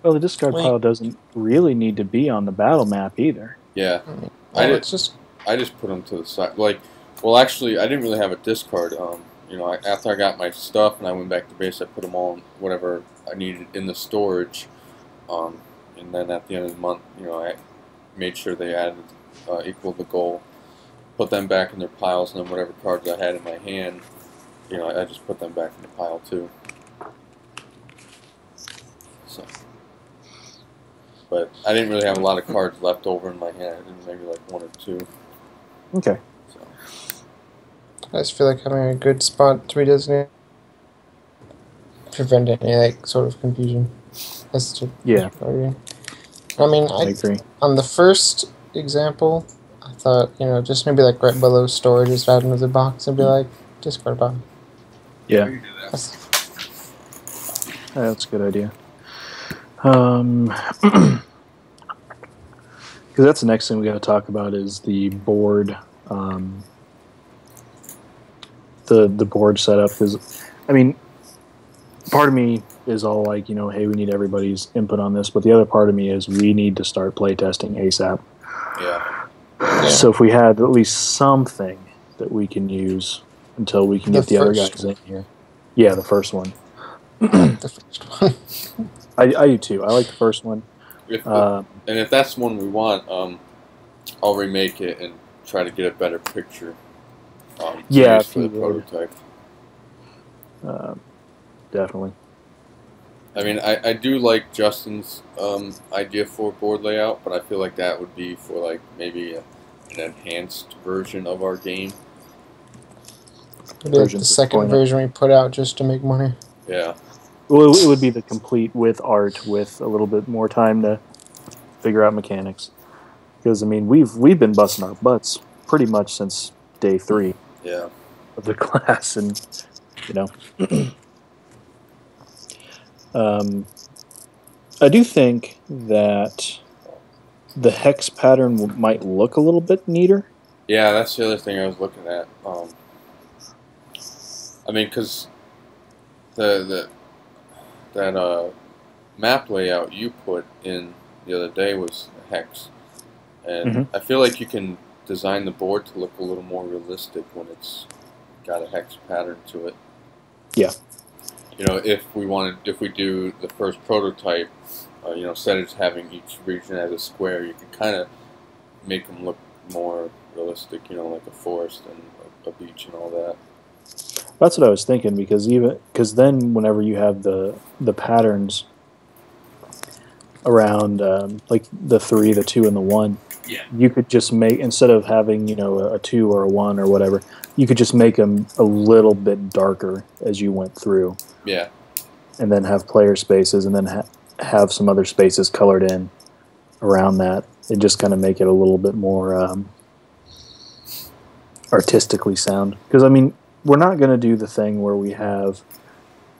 Well, the discard Wait. pile doesn't really need to be on the battle map either. Yeah, Well, did- it's just I just put them to the side. Like, well, actually, I didn't really have a discard. After I got my stuff and I went back to base, I put them all in whatever I needed in the storage. And then at the end of the month, I made sure they added equal the goal. Put them back in their piles, and then whatever cards I had in my hand, I just put them back in the pile too. So, but I didn't really have a lot of cards left over in my hand. I did maybe like 1 or 2. Okay. So. I just feel like having a good spot to redesignate prevent any like sort of confusion. That's just Yeah. I mean, I agree. on the first example, I thought just maybe like right below storage, just add another box and be like discard box. Yeah. We can do that. That's a good idea. Because that's the next thing we got to talk about is the board, the board setup. Because, I mean, part of me is all like, hey, we need everybody's input on this, but the other part of me is we need to start playtesting ASAP. Yeah. So if we had at least something that we can use until we can The get the other first guys in here. Yeah, the first one. The first one. I do too. I like the first one. If Uh, and if that's the one we want, I'll remake it and try to get a better picture. To Yeah, use for the if you would. prototype. Definitely. I mean, I do like Justin's idea for board layout, but I feel like that would be for like maybe an enhanced version of our game. Maybe like Version the second 3.0. version we put out just to make money. Yeah. Well, it would be the complete with art, with a little bit more time to figure out mechanics. Because I mean, we've been busting our butts pretty much since day 3 Yeah. of the class, and I do think that the hex pattern might look a little bit neater. Yeah, that's the other thing I was looking at. I mean, because that map layout you put in the other day was a hex, and I feel like you can design the board to look a little more realistic when it's got a hex pattern to it. Yeah. If we do the first prototype, instead of just having each region as a square, you can kind of make them look more realistic, like a forest and a beach and all that. That's what I was thinking, because then whenever you have the patterns around like the 3, the 2, and the 1, you could just make, instead of having a 2 or a 1 or whatever, you could just make them a little bit darker as you went through. Yeah. And then have player spaces, and then have some other spaces colored in around that. It just kind of make it a little bit more artistically sound. Because I mean, we're not going to do the thing where we have,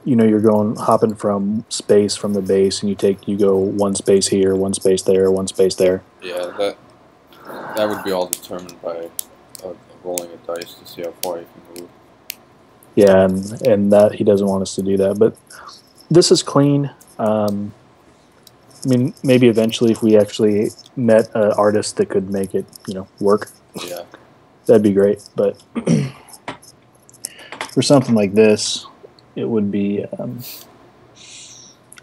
you're hopping from space from the base, and you go 1 space here, 1 space there, 1 space there. Yeah, that would be all determined by rolling a dice to see how far you can move. Yeah, and that he doesn't want us to do that. But this is clean. I mean, maybe eventually if we actually met an artist that could make it, work, Yeah. that'd be great. But for something like this, it would be.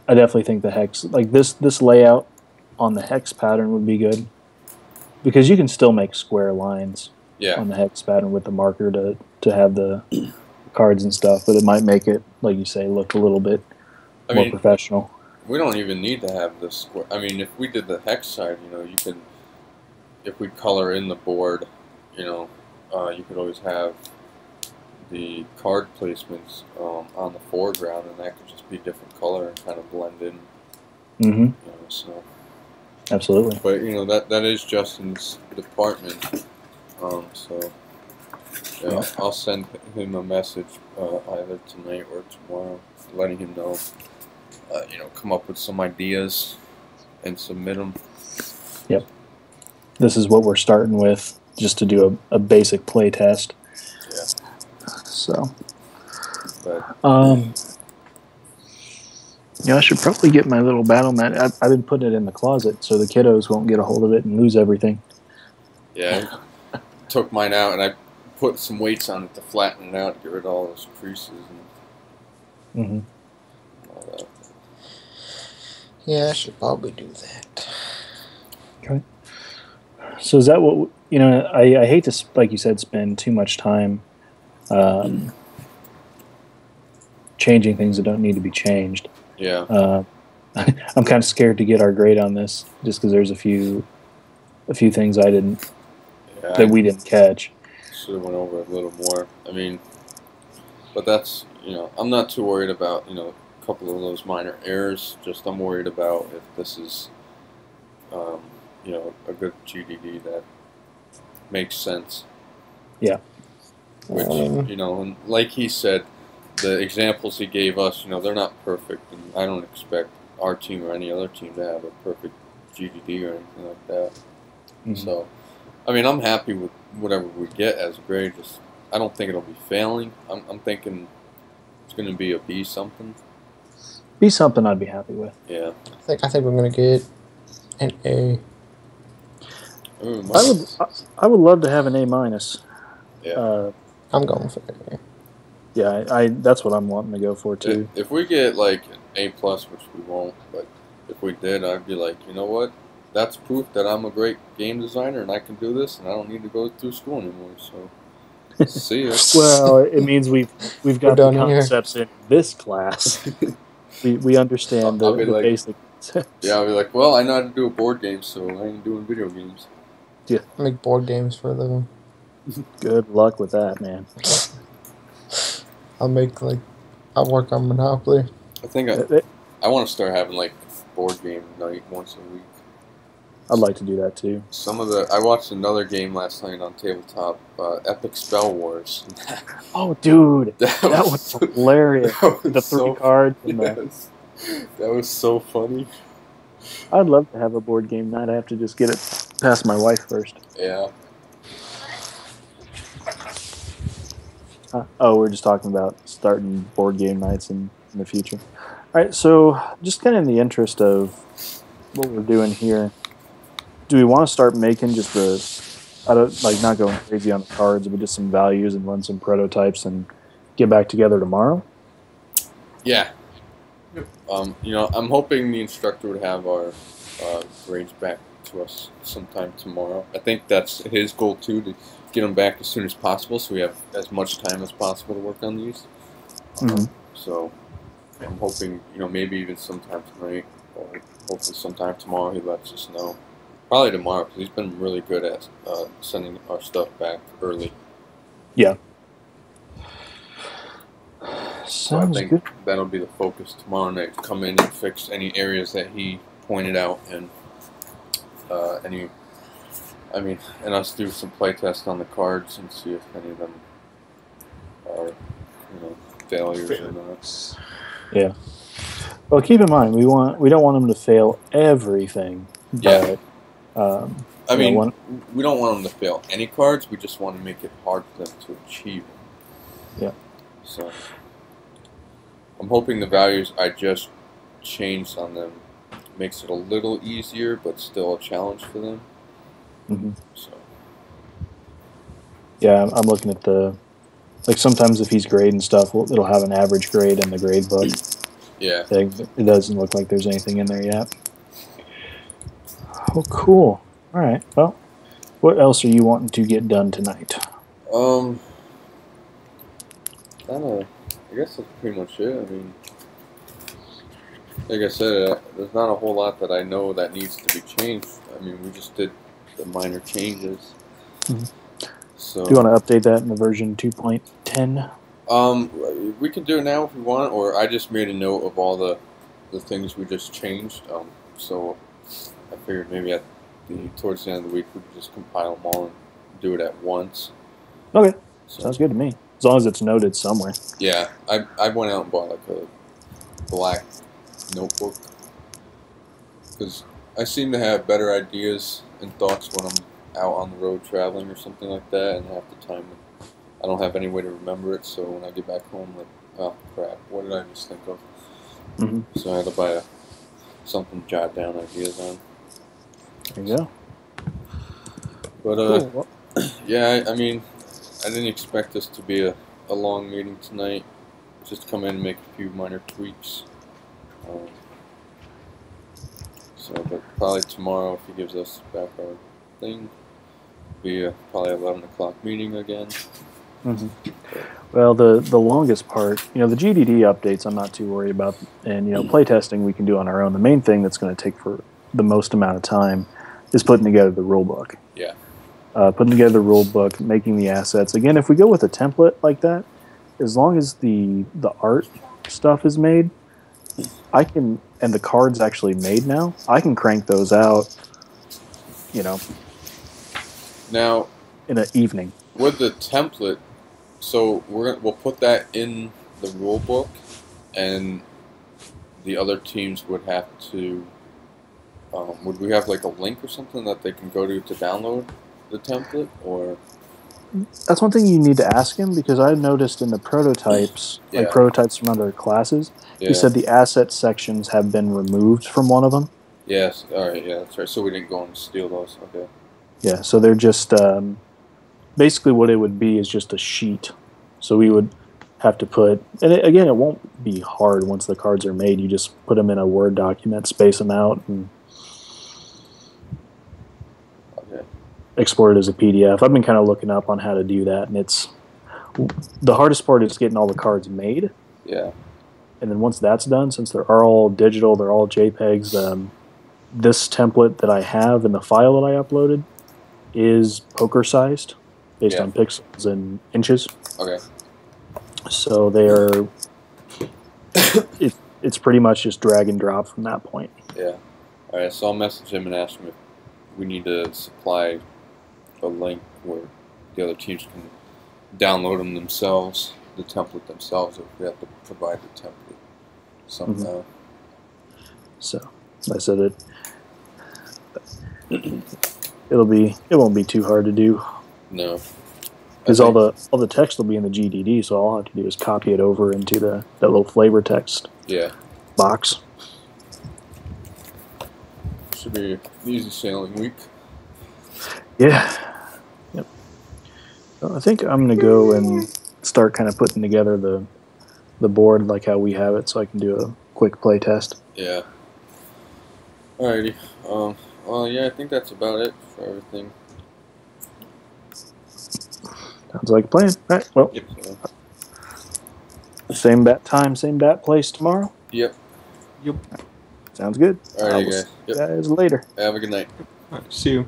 I definitely think the hex, like this layout on the hex pattern would be good, because you can still make square lines Yeah. on the hex pattern with the marker to have the cards and stuff, but it might make it, like you say, look a little bit more professional. We don't even need to have the square. I mean, if we did the hex side, you can, if we color in the board, you could always have the card placements on the foreground, and that could just be a different color and kind of blend in. Mm-hmm. So. Absolutely. But that is Justin's department. So yeah, I'll send him a message either tonight or tomorrow, letting him know. Come up with some ideas and submit them. Yep. This is what we're starting with, just to do a basic play test. Yeah. So. But. I should probably get my little battle mat. I've been putting it in the closet so the kiddos won't get a hold of it and lose everything. Yeah, I took mine out and I put some weights on it to flatten it out, to get rid of all those creases and all that. Yeah, I should probably do that. Okay. So is that what, I hate to, like you said, spend too much time changing things that don't need to be changed. Yeah. I'm kind of scared to get our grade on this, just because there's a few things that we didn't catch. Should have went over a little more. I mean, but that's, I'm not too worried about, a couple of those minor errors. Just I'm worried about if this is, a good GDD that makes sense. Yeah. Which, and like he said, the examples he gave us, they're not perfect, and I don't expect our team or any other team to have a perfect GDD or anything like that. Mm-hmm. So, I mean, I'm happy with whatever we get as a grade. Just, I don't think it'll be failing. I'm thinking it's going to be a B something. B something I'd be happy with. Yeah. I think we're going to get an A. Ooh, I would love to have an A minus. Yeah. I'm going for A. Yeah, I that's what I'm wanting to go for too. If we get like an A+, which we won't, but if we did, I'd be like, you know what? That's proof that I'm a great game designer and I can do this, and I don't need to go through school anymore. So, see ya. Well, it means we've got the concepts here in this class. we understand the basic. Yeah, I'll be like, well, I know how to do a board game, so I ain't doing video games. Yeah, I make board games for a living. Good luck with that, man. I'll work on Monopoly. I think I want to start having board game night once a week. I'd like to do that too. I watched another game last night on tabletop, Epic Spell Wars. Oh, dude, that was hilarious. The 3 cards. Yes. That was so funny. I'd love to have a board game night. I have to just get it past my wife first. Yeah. We're just talking about starting board game nights in the future. All right, so just kind of in the interest of what we're doing here, do we want to start making just not going crazy on the cards, but just some values and run some prototypes and get back together tomorrow? Yeah. I'm hoping the instructor would have our grades back to us sometime tomorrow. I think that's his goal too, to get them back as soon as possible, so we have as much time as possible to work on these. So I'm hoping, maybe even sometime tonight, or hopefully sometime tomorrow he lets us know. Probably tomorrow, because he's been really good at sending our stuff back early. Yeah. So I think that'll be the focus tomorrow night. Come in and fix any areas that he pointed out, and and us do some play tests on the cards and see if any of them are, failures or not. Yeah. Well, keep in mind we don't want them to fail everything. Yeah. But, we don't want them to fail any cards. We just want to make it hard for them to achieve. Yeah. So I'm hoping the values I just changed on them makes it a little easier, but still a challenge for them. Mm-hmm. So yeah, I'm looking at the, like, sometimes if he's grading stuff, it'll have an average grade in the grade book. yeah. Thing. It doesn't look like there's anything in there yet. Oh, cool. All right. Well, what else are you wanting to get done tonight? Kinda, I guess that's pretty much it. I mean, like I said, there's not a whole lot that I know that needs to be changed. I mean, we just did the minor changes. Mhm. So, Do you want to update that in the version 2.10? we can do it now if we want, or I just made a note of all the things we just changed. So I figured maybe towards the end of the week we could just compile them all and do it at once. Okay. So, Sounds good to me. As long as it's noted somewhere. yeah, I went out and bought like a black notebook because I seem to have better ideas and thoughts when I'm out on the road traveling or something like that, and half the time I don't have any way to remember it. So when I get back home, like, oh crap, what did I just think of? Mm-hmm. So I had to buy something to jot down ideas on. There you go. But Cool. yeah, I mean, I didn't expect this to be a long meeting tonight. Just come in and make a few minor tweaks. But probably tomorrow, if he gives us back our thing, be probably 11 o'clock meeting again. Mm-hmm. Well, the longest part, the GDD updates I'm not too worried about, and playtesting we can do on our own. The main thing that's going to take for the most amount of time is putting together the rule book. Yeah. Putting together the rule book, making the assets. Again, if we go with a template like that, as long as the art stuff is made, I can, and the card's actually made now, I can crank those out, Now, in an evening. with the template, so we'll put that in the rule book, and the other teams would have to. Would we have like a link or something that they can go to download the template, or? That's one thing you need to ask him, because I noticed in the prototypes, Yeah. like prototypes from other classes, Yeah. he said the asset sections have been removed from one of them. Yes. All right. Yeah, that's right. So we didn't go and steal those. Okay. Yeah, so they're just basically what it would be is just a sheet. So we would have to put, and again, it won't be hard once the cards are made. You just put them in a Word document, space them out, and Okay. export it as a PDF. I've been kind of looking up on how to do that, and it's the hardest part is getting all the cards made. Yeah. And then once that's done, since they're all digital, they're all JPEGs, this template that I have in the file that I uploaded is poker sized, based Yeah. on pixels and inches. Okay. So they're it's pretty much just drag and drop from that point. Yeah. All right. So I'll message him and ask him if we need to supply a link where the other teams can download them themselves, the template themselves, or if we have to provide the template somehow. So I said it won't be too hard to do, No. because all the text will be in the GDD. So all I have to do is copy it over into that little flavor text Yeah. box. Should be an easy sailing week. Yeah. Yep. So I think I'm gonna go and start kind of putting together the board like how we have it, so I can do a quick play test. Yeah. Alrighty. Well, yeah, I think that's about it for everything. Sounds like a plan. All right. Well, So, same bat time, same bat place tomorrow. yep. Sounds good. Alrighty, I will guys. see you Yep. guys later. Have a good night. All right, see you.